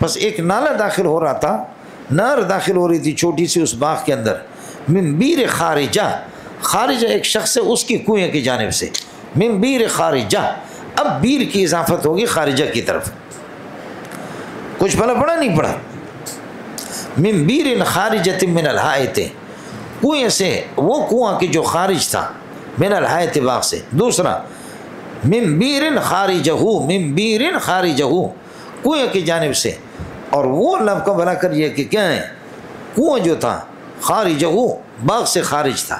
[SPEAKER 1] بس ایک نالا داخل ہو رہا تھا، نہر داخل ہو رہی تھی چھوٹی سی اس باغ کے اندر، من بیر خارجہ، خارجہ ایک شخص ہے اس کی کنویں کی جانب سے، من بیر خارجہ، اب بیر کی اضافت ہوگی خارجہ کی طرف، کچھ بھلا پڑا نہیں پڑا، من بیر خارجۃ من الحائط، کنویں سے وہ کنواں کی جو خارج تھا، من الحائط باغ سے. دوسرا من بیر خارجہ، من بیر خارجہ، کنویں کی جانب سے، اور وہ اللہ کا بھلا کر یہ کہ کیا ہے، کنواں جو تھا خارجہ باغ سے خارج تھا،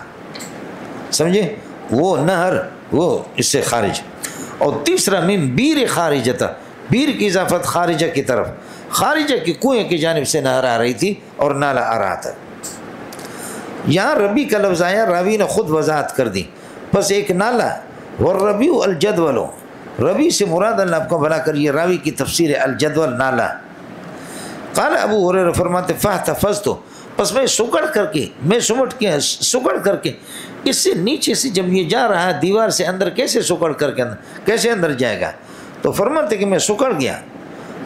[SPEAKER 1] سمجھے، وہ نہر وہ اس سے خارج. اور تیسرا من بیر خارجہ تھا، بیر کی اضافت خارجہ کی طرف، خارجہ کی کنویں کی جانب سے نہر آ رہی تھی اور نالا آ رہا تھا. یہاں ربی کا لفظ آیا، راوی نے خود وضاحت کر دی، بس ایک نالا، والربیع الجدول، ربی سے مراد اللہ آپ کو بھلا کر یہ راوی کی تفسیر الجدول نالا. قال ابو ہریرہ فرماتے فاحتفظت، بس میں سکڑ کر کے، میں سمٹ کے سکڑ کر کے، اس سے نیچے سے جب یہ جا رہا ہے دیوار سے اندر، کیسے سکڑ کر کے اندر کیسے اندر جائے گا، تو فرماتے کہ میں سکڑ گیا،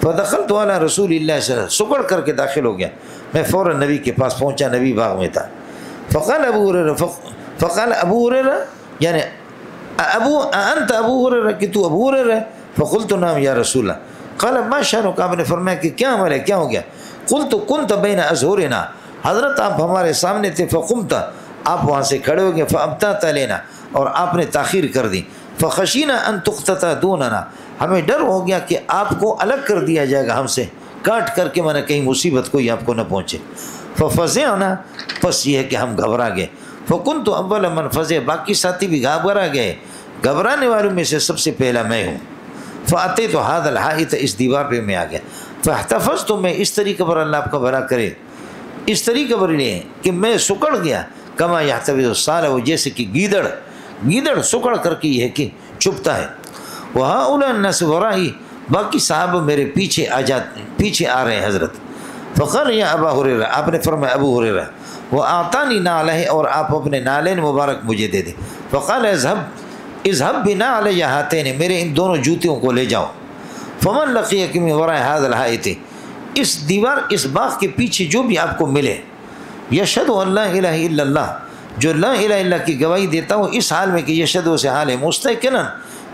[SPEAKER 1] فدخلت علی رسول اللہ صلی اللہ علیہ وسلم، سکڑ کر کے داخل ہو گیا، میں فوراً نبی کے پاس پہنچا، نبی باغ میں تھا. فقال ابو ہریرہ یعنی انت ابو ہریرہ، کہ تو ابو ہریرہ، فقلت نعم یا رسول اللہ. قال ما شأنک، آپ نے فرمایا کہ کیا عمل ہے، کیا ہو گیا. قلت كنت بین اظہرنا، حضرت آپ ہمارے سامنے تھے، فقمت، آپ وہاں سے کھڑے ہو گئے، فابطأت علینا، اور آپ نے تاخیر کر دی، فخشینا ان تقتطع دوننا، ہمیں ڈر ہو گیا کہ آپ کو الگ کر دیا جائے گا ہم سے، کاٹ کر کے مانا کہیں مصیبت کوئی آپ کو نہ پہنچے. ففزعنا، پس یہ ہے کہ ہم گھبرا گئے. فکنت اول من فزع، باقی ساتھی بھی گھبرا گئے، گھبرانے والوں میں سے سب سے پہلا میں ہوں. فاتیت هذا الحائط، اس دیوار پہ میں آ گیا. فاحتفظت، میں اس طریقے پر اللہ آپ کا بھلا کرے، اس طریقے پر لیے کہ میں سکڑ گیا، کما یحتفظ الصالح، جیسے کہ گیدڑ سکڑ کر کے یہ کہ چھپتا ہے. وہؤلاء الناس ورائی، باقی صحابہ میرے پیچھے آ رہے ہیں حضرت. فقال یا ابا ہریرہ، آپ نے فرمایا ابو ہریرہ، واعطانی نعلہ، اور آپ اپنے نالین مبارک مجھے دے دیں. فقال اذهب بنعلی ہاتین، میرے ان دونوں جوتیوں کو لے جاؤ. فمن لقیک من وراء هذا الحائط، اس دیوار اس باغ کے پیچھے جو بھی آپ کو ملے، یشہد ان لا الہ الا اللہ، جو لا الہ الا کی گواہی دیتا ہوں اس حال میں کہ یشہد سے حال ہے، مستیقنا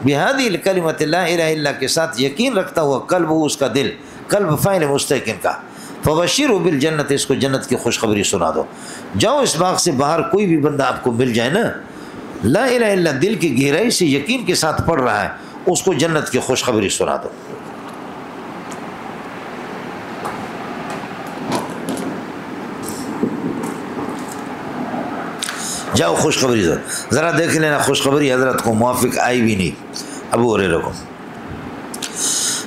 [SPEAKER 1] بہذه الکلمۃ لا الہ الا کے ساتھ یقین رکھتا ہوا، قلب اس کا دل، قلب فاعل مستیقن کا، فبشروا بالجنت، اس کو جنت کی خوشخبری سنا دو. جاؤ اس باغ سے باہر کوئی بھی بندہ آپ کو مل جائے نا، لا الہ الا دل کی گہرائی سے یقین کے ساتھ پڑھ رہا ہے، اس کو جنت کی خوشخبری سنا دو. جاؤ خوشخبری ذرا دیکھ لینا، خوشخبری حضرت کو موافق آئی بھی نہیں ابو ہریرہ کو.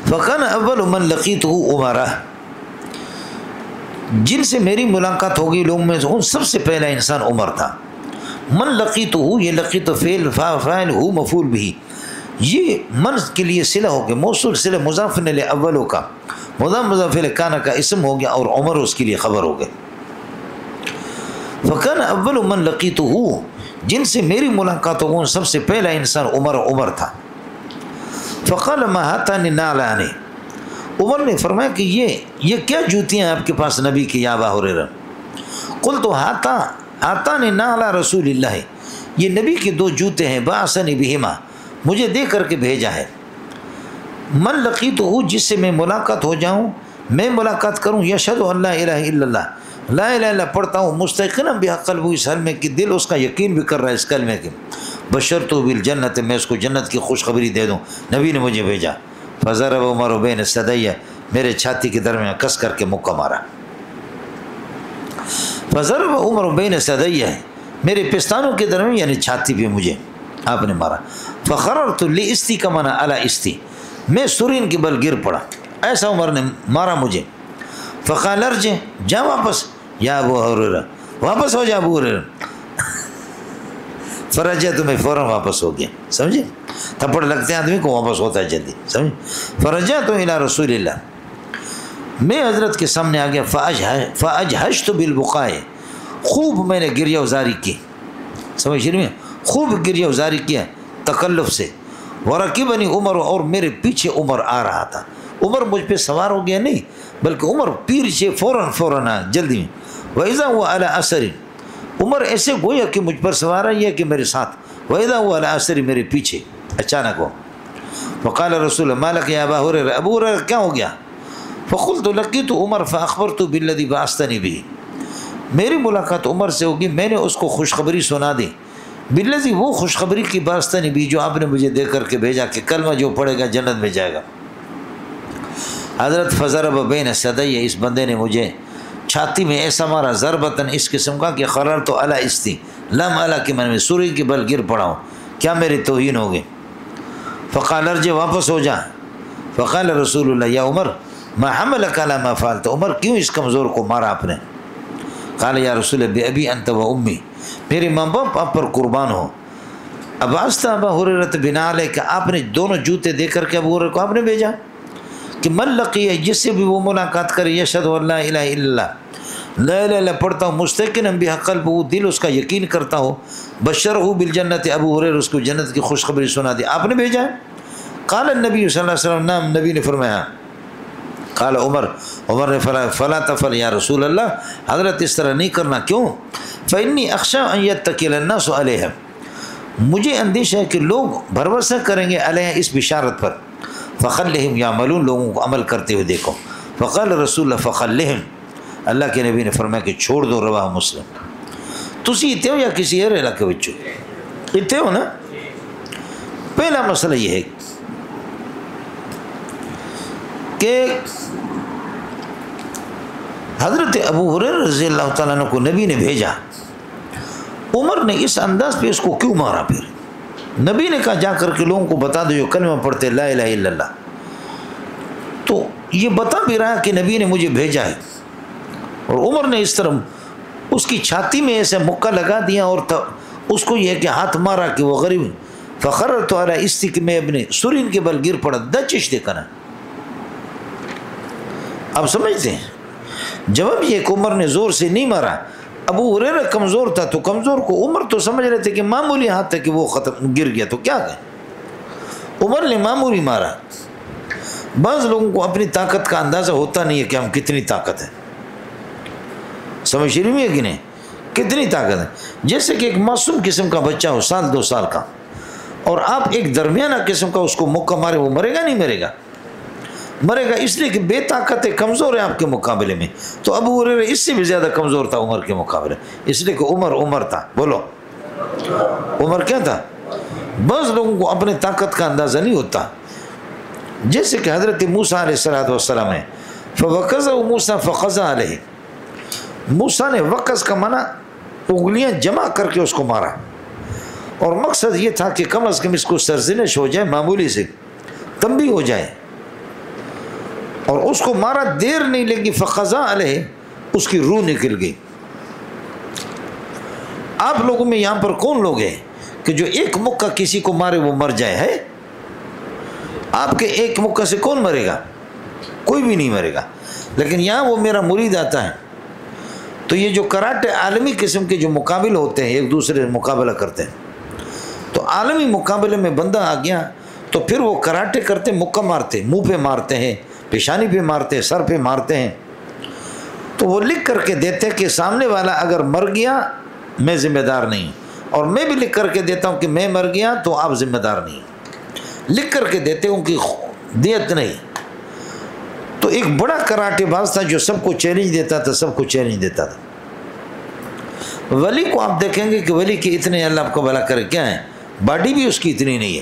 [SPEAKER 1] فکان اول من لقیتہ عمرہ، جن سے میری ملاقات ہوگی لوگوں میں سے سب سے پہلا انسان عمر تھا. من لقیتہ، یہ لقیت فعل فاعل ہو مفعول بھی، یہ من کے لیے صلہ ہو گیا، موصول صلہ مضاف الی اولو کا، مضاف الی کان کا اسم ہو گیا، اور عمر اس کے لیے خبر ہو گئے. فکان اول من لقیتہ، جن سے میری ملاقات ہوگی سب سے پہلا انسان عمر تھا. فقال ما ہاتان نعلان، عمر نے فرمایا کہ یہ کیا جوتیاں آپ کے پاس نبی کی، یا ابا ہریرہ. قلت ہاتان نعل رسول اللہ، یہ نبی کے دو جوتے ہیں، بعثنی بہما، مجھے دے کر کے بھیجا ہے، من لقیتہ، جس سے میں ملاقات ہو جاؤں، میں ملاقات کروں، یشہد ان لا الہ الا اللہ، لا الہ الا اللہ پڑھتا ہوں، مستیقنا بہا قلبہ، اس حال میں کہ دل اس کا یقین بھی کر رہا ہے اس کلمے کے، بشرتہ بالجنت، میں اس کو جنت کی خوشخبری دے دوں، نبی نے مجھے بھیجا، فضرب عمر بین ثدی، میرے چھاتی کے درمیان کس کر کے مکہ مارا، فضرب عمر بین ثدی، میرے پستانوں کے درمیان یعنی چھاتی پہ مجھے آپ نے مارا، فخررت لاستی کا معنی علی استی، میں سرین کے بل گر پڑا، ایسا عمر نے مارا مجھے، فقال ارجع، جا واپس، یا ابو ہریرہ، واپس ہو جا ابو ہریرہ، فرجعت، میں فوراً واپس ہو گیا، سمجھے، تھپڑ لگتے ہیں آدمی کو واپس ہوتا ہے جلدی، سمجھے، فرجعت الی رسول اللہ، میں حضرت کے سامنے آ گیا، فاجہشت بالبقاء، خوب میں نے گریہ وزاری کی، سمجھ رہی ہیں، خوب گریہ وزاری کیا تکلف سے، ورکبنی عمر، اور میرے پیچھے عمر آ رہا تھا، عمر مجھ پہ سوار ہو گیا نہیں بلکہ عمر پیچھے فوراً آ جلدی میں، وَإِذَا هُوَ عَلَى أَثَرٍ، عمر ایسے گویا کہ مجھ پر سوار ہے کہ میرے ساتھ، وَإِذَا هُوَ عَلَى أَثَرٍ، میرے پیچھے اچانک ہو، فقال رسول اللہ، مالک یا ابا ہریرہ، ابو ہریرہ کیا ہو گیا، فقلت لقیت عمر فاخبرت بالذی بعثتنی به، میری ملاقات عمر سے ہوگی، میں نے اس کو خوشخبری سنا دی، بالذی، وہ خوشخبری کی بعثتنی به، جو آپ نے مجھے دے کر کے بھیجا کہ کلمہ جو پڑھے گا جنت میں جائے گا، حضرت فضرب بین ثدی، اس بندے نے مجھے چھاتی میں ایسا مارا، ضربتاً اس قسم کا کہ خررت علی استی، لم علی کے من میں، سوری کے بل گر پڑا ہوں، کیا میری توہین ہوگی، فقال ارجع، واپس ہو جا، فقال رسول اللہ، یا عمر ما حملک علی ما فعلت، عمر کیوں اس کمزور کو مارا آپ نے، قال یا رسول اللہ بأبی انت و امی، میرے ماں باپ آپ پر قربان ہو، ابعثت ابا ہریرہ بنا علیک، آپ نے دونوں جوتے دے کر کے ابو ہریرہ کو آپ نے بھیجا کہ من لقی، جس سے بھی وہ ملاقات کرے، یشہد ان لا الہ الا اللہ، لا الہ الا اللہ پڑھتا ہوں، مستیقنا بہا قلبہ، دل اس کا یقین کرتا ہو، بشرہ بالجنت، ابو ہریرہ اس کو جنت کی خوشخبری سنا دی، آپ نے بھیجا ہے، قال النبی صلی اللہ علیہ وسلم، نام، نبی نے فرمایا، قال عمر، عمر نے فلا تفعل یا رسول اللہ، حضرت اس طرح نہیں کرنا، کیوں، فإنی اخشى ان یتکل الناس علیہ، مجھے اندیشہ ہے کہ لوگ بھروسہ کریں گے علیہ، اس بشارت پر، فخلہم یعملون، لوگوں کو عمل کرتے ہوئے دیکھو، فقال رسول اللہ فخلہم، اللہ کے نبی نے فرمایا کہ چھوڑ دو، رواہ مسلم، تسی اتے ہو یا کسی اور علاقے بچو اتے ہو نا، پہلا مسئلہ یہ ہے کہ حضرت ابو ہریرہ رضی اللہ تعالیٰ عنہ کو نبی نے بھیجا، عمر نے اس انداز پہ اس کو کیوں مارا، پھر نبی نے کہا جا کر کے لوگوں کو بتا دو جو کلمہ پڑھتے لا الہ الا اللہ، تو یہ بتا بھی رہا کہ نبی نے مجھے بھیجا ہے، اور عمر نے اس طرح اس کی چھاتی میں ایسے مکہ لگا دیا، اور اس کو یہ کہ ہاتھ مارا کہ وہ غریب، فخررت علی استی، کہ میں اپنے سرین کے بل گر پڑا، دچش دے کنا، آپ سمجھتے ہیں، جواب یہ کہ عمر نے زور سے نہیں مارا، ابو ہریرہ کمزور تھا تو کمزور کو عمر تو سمجھ رہے تھے کہ معمولی ہاتھ تھا کہ وہ ختم گر گیا، تو کیا کہیں، عمر نے معمولی مارا، بعض لوگوں کو اپنی طاقت کا اندازہ ہوتا نہیں ہے کہ ہم کتنی طاقت ہے، سمجھ رہی ہے کہ نہیں، کتنی طاقت ہے، جیسے کہ ایک معصوم قسم کا بچہ ہو، سال 2 سال کا، اور آپ ایک درمیانہ قسم کا اس کو مکہ مارے، وہ مرے گا نہیں مرے گا، مرے گا، اس لیے کہ بے طاقت ہے، کمزور ہے آپ کے مقابلے میں، تو ابو ہریرہ اس سے بھی زیادہ کمزور تھا عمر کے مقابلے، اس لیے کہ عمر تھا، بولو عمر کیا تھا، بعض لوگوں کو اپنے طاقت کا اندازہ نہیں ہوتا، جیسے کہ حضرت موسیٰ علیہ السلام ہے، فوقظہ موسیٰ فقضى علیہ، موسیٰ نے وقظ کا معنی انگلیاں جمع کر کے اس کو مارا، اور مقصد یہ تھا کہ کم از کم اس کو سرزنش ہو جائے، معمولی سے تنبیہ ہو جائے، اور اس کو مارا، دیر نہیں لگی، فقضى علیہ، اس کی روح نکل گئی۔ آپ لوگوں میں یہاں پر کون لوگ ہیں کہ جو ایک مکہ کسی کو مارے وہ مر جائے، ہے؟ آپ کے ایک مکہ سے کون مرے گا؟ کوئی بھی نہیں مرے گا، لیکن یہاں وہ میرا مرید آتا ہے، تو یہ جو کراٹے عالمی قسم کے جو مقابل ہوتے ہیں، ایک دوسرے مقابلہ کرتے ہیں، تو عالمی مقابلے میں بندہ آ گیا تو پھر وہ کراٹے کرتے، مکہ مارتے، منہ پہ مارتے ہیں، پیشانی پہ مارتے ہیں، سر پہ مارتے ہیں، تو وہ لکھ کر کے دیتے کہ سامنے والا اگر مر گیا میں ذمہ دار نہیں، اور میں بھی لکھ کر کے دیتا ہوں کہ میں مر گیا تو آپ ذمہ دار نہیں، لکھ کر کے دیتے ہوں کہ دیت نہیں۔ تو ایک بڑا کراٹے باز تھا جو سب کو چیلنج دیتا تھا، سب کو چیلنج دیتا تھا۔ ولی کو آپ دیکھیں گے کہ ولی کی اتنے اللہ آپ کو بھلا کرے کیا ہے، باڈی بھی اس کی اتنی نہیں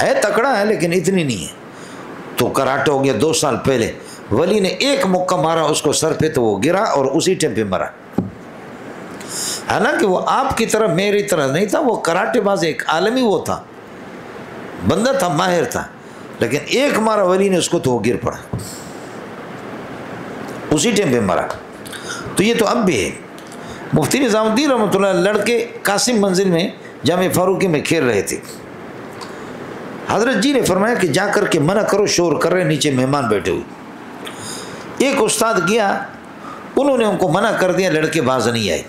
[SPEAKER 1] ہے تکڑا ہے لیکن اتنی نہیں ہے۔ تو کراٹے ہو گیا 2 سال پہلے، ولی نے ایک مکہ مارا اس کو سر پہ تو وہ گرا اور اسی ٹائم پہ مرا۔ حالانکہ وہ آپ کی طرح میری طرح نہیں تھا، وہ کراٹے باز ایک عالمی وہ تھا، بندہ تھا، ماہر تھا، لیکن ایک مارا ولی نے اس کو تو وہ گر پڑا، اسی ٹائم پہ مرا۔ تو یہ تو اب بھی ہے۔ مفتی نظام الدین رحمۃ اللہ لڑکے قاسم منزل میں جامع فاروقی میں کھیل رہے تھے، حضرت جی نے فرمایا کہ جا کر کے منع کرو، شور کر رہے، نیچے مہمان بیٹھے ہوئے۔ ایک استاد گیا، انہوں نے ان کو منع کر دیا، لڑکے باز نہیں آئے۔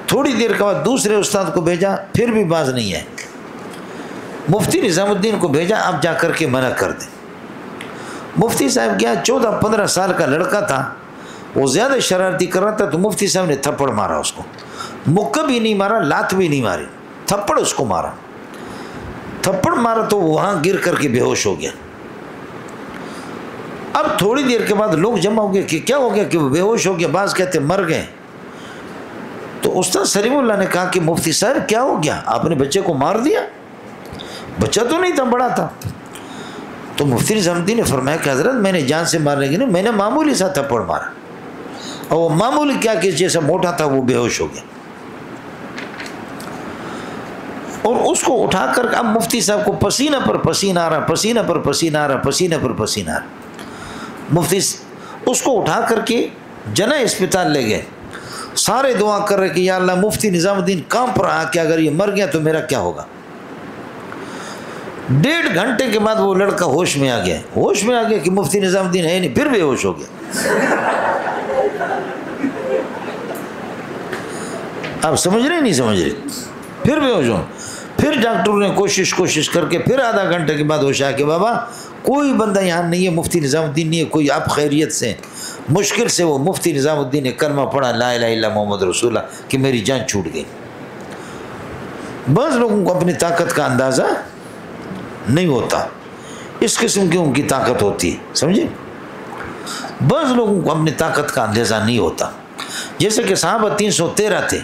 [SPEAKER 1] تھوڑی دیر کے بعد دوسرے استاد کو بھیجا، پھر بھی باز نہیں آئے۔ مفتی نظام الدین کو بھیجا، آپ جا کر کے منع کر دیں۔ مفتی صاحب گیا، 14-15 سال کا لڑکا تھا، وہ زیادہ شرارتی کر رہا تھا، تو مفتی صاحب نے تھپڑ مارا اس کو، مکہ بھی نہیں مارا، لات بھی نہیں ماری، تھپڑ اس کو مارا۔ تھپڑ مارا تو وہاں گر کر کے بے ہوش ہو گیا۔ اب تھوڑی دیر کے بعد لوگ جمع ہو گئے کہ کیا ہو گیا کہ وہ بے ہوش ہو گیا، بعض کہتے مر گئے۔ تو استاد سلیم اللہ نے کہا کہ مفتی صاحب کیا ہو گیا، آپ نے بچے کو مار دیا؟ بچہ تو نہیں تھا، بڑا تھا۔ تو مفتی نظام الدین نے فرمایا کہ حضرت میں نے جان سے مارنے کی نہیں، میں نے معمولی سا تھپڑ مارا، اور وہ معمولی کیا کہ جیسا موٹا تھا وہ بے ہوش ہو گیا۔ اور اس کو اٹھا کر اب مفتی صاحب کو پسینہ پر پسینہ آ رہا، پسینہ پر پسینہ آ رہا، پسینہ پر پسینہ آ رہا۔ مفتی اس کو اٹھا کر کے جنہ اسپتال لے گئے، سارے دعا کر رہے کہ یا اللہ مفتی نظام الدین کانپ رہا کہ اگر یہ مر گیا تو میرا کیا ہوگا۔ 1.5 گھنٹے کے بعد وہ لڑکا ہوش میں آ گیا، ہوش میں آ گیا کہ مفتی نظام الدین ہے نہیں، پھر بے ہوش ہو گیا۔ آپ سمجھ رہے نہیں سمجھ رہے، پھر بے ہوش ہو۔ پھر ڈاکٹر نے کوشش کر کے پھر آدھا گھنٹے کے بعد ہوش آیا کہ بابا کوئی بندہ یہاں نہیں ہے، مفتی نظام الدین نہیں ہے کوئی، آپ خیریت سے؟ مشکل سے وہ مفتی نظام الدین نے کلمہ پڑھا لا الہ الا محمد رسول اللہ کہ میری جان چھوٹ گئی۔ بعض لوگوں کو اپنی طاقت کا اندازہ نہیں ہوتا، اس قسم کی ان کی طاقت ہوتی ہے، سمجھے؟ بعض لوگوں کو اپنی طاقت کا اندازہ نہیں ہوتا۔ جیسے کہ صحابہ 313 تھے،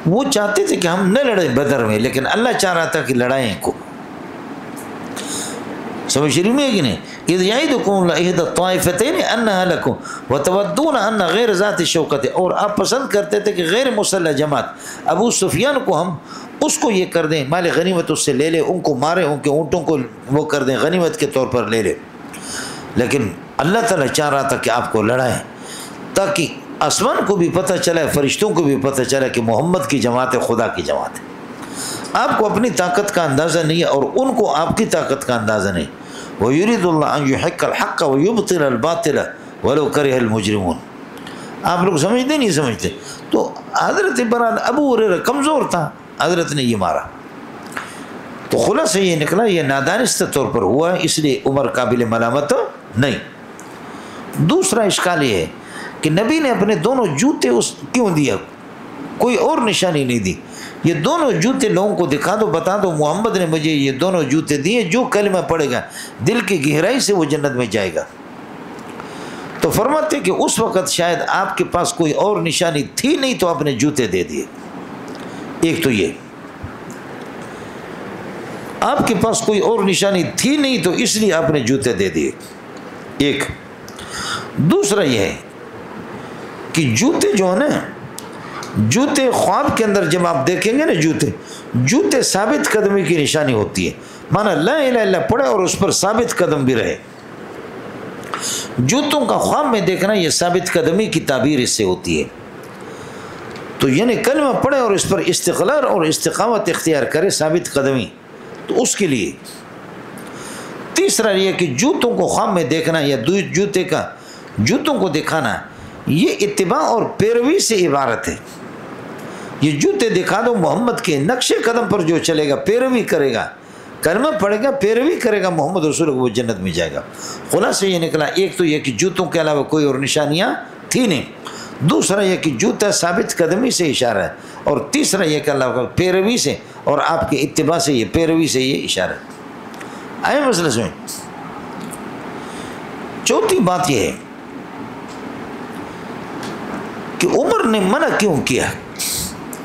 [SPEAKER 1] وہ چاہتے تھے کہ ہم نہ لڑیں بدر میں، لیکن اللہ چاہ رہا تھا کہ لڑائیں کو۔ سمجھ شریف میں ہے کہ نہیں؟ اذ یعدکم احدی الطائفتین انھا لکم وتودون ان غیر ذات شوکت، اور آپ پسند کرتے تھے کہ غیر مسلح جماعت ابو سفیان کو ہم اس کو یہ کر دیں، مال غنیمت اس سے لے لیں، ان کو ماریں، ان کے اونٹوں کو وہ کر دیں، غنیمت کے طور پر لے لیں، لیکن اللہ تعالیٰ چاہ رہا تھا کہ آپ کو لڑائیں تاکہ آسمان کو بھی پتہ چلے، فرشتوں کو بھی پتہ چلے کہ محمد کی جماعت ہے، خدا کی جماعت ہے۔ آپ کو اپنی طاقت کا اندازہ نہیں ہے اور ان کو آپ کی طاقت کا اندازہ نہیں۔ وَيُرِيدُ اللَّهُ أَن يُحِقَّ الْحَقَّ وَيُبْطِلَ الْبَاطِلَ وَلَوْ كَرِهَ الْمُجْرِمُونَ۔ آپ لوگ سمجھتے نہیں سمجھتے؟ تو حضرت ابو ہریرہ کمزور تھا، حضرت نے یہ مارا، تو خلاصہ یہ نکلا یہ نادانستہ طور پر ہوا، اس لیے عمر قابل ملامت نہیں۔ دوسرا اشکال یہ ہے کہ نبی نے اپنے دونوں جوتے اس کیوں دیا، کوئی اور نشانی نہیں دی۔ یہ دونوں جوتے لوگوں کو دکھا دو، بتا دو محمد نے مجھے یہ دونوں جوتے دیے، جو کلمہ پڑے گا دل کی گہرائی سے وہ جنت میں جائے گا۔ تو فرماتے کہ اس وقت شاید آپ کے پاس کوئی اور نشانی تھی نہیں تو آپ نے جوتے دے دیے۔ ایک تو یہ آپ کے پاس کوئی اور نشانی تھی نہیں تو اس لیے آپ نے جوتے دے دیے، ایک۔ دوسرا یہ ہے کہ جوتے جو ہے نا، جوتے خواب کے اندر جب آپ دیکھیں گے نا، جوتے ثابت قدمی کی نشانی ہوتی ہے، مانا لا الہ الا پڑھے اور اس پر ثابت قدم بھی رہے۔ جوتوں کا خواب میں دیکھنا یہ ثابت قدمی کی تعبیر اس سے ہوتی ہے۔ تو یعنی کلمہ پڑھے اور اس پر استقرار اور استقامت اختیار کرے، ثابت قدمی، تو اس کے لیے۔ تیسرا یہ کہ جوتوں کو خواب میں دیکھنا یا جوتوں کو دکھانا، یہ اتباع اور پیروی سے عبارت ہے۔ یہ جوتے دکھا دو محمد کے نقش قدم پر جو چلے گا، پیروی کرے گا، کلمہ پڑھے گا، پیروی کرے گا محمد رسول کو، وہ جنت میں جائے گا۔ خلاصہ یہ نکلا، ایک تو یہ کہ جوتوں کے علاوہ کوئی اور نشانیاں تھی نہیں۔ دوسرا یہ کہ جوتا ثابت قدمی سے اشارہ ہے، اور تیسرا یہ کہ اللہ کا پیروی سے اور آپ کے اتباع سے، یہ پیروی سے یہ اشارہ ہے۔ آئے مسئلہ سمجھ۔ چوتھی بات یہ ہے کہ عمر نے منع کیوں کیا؟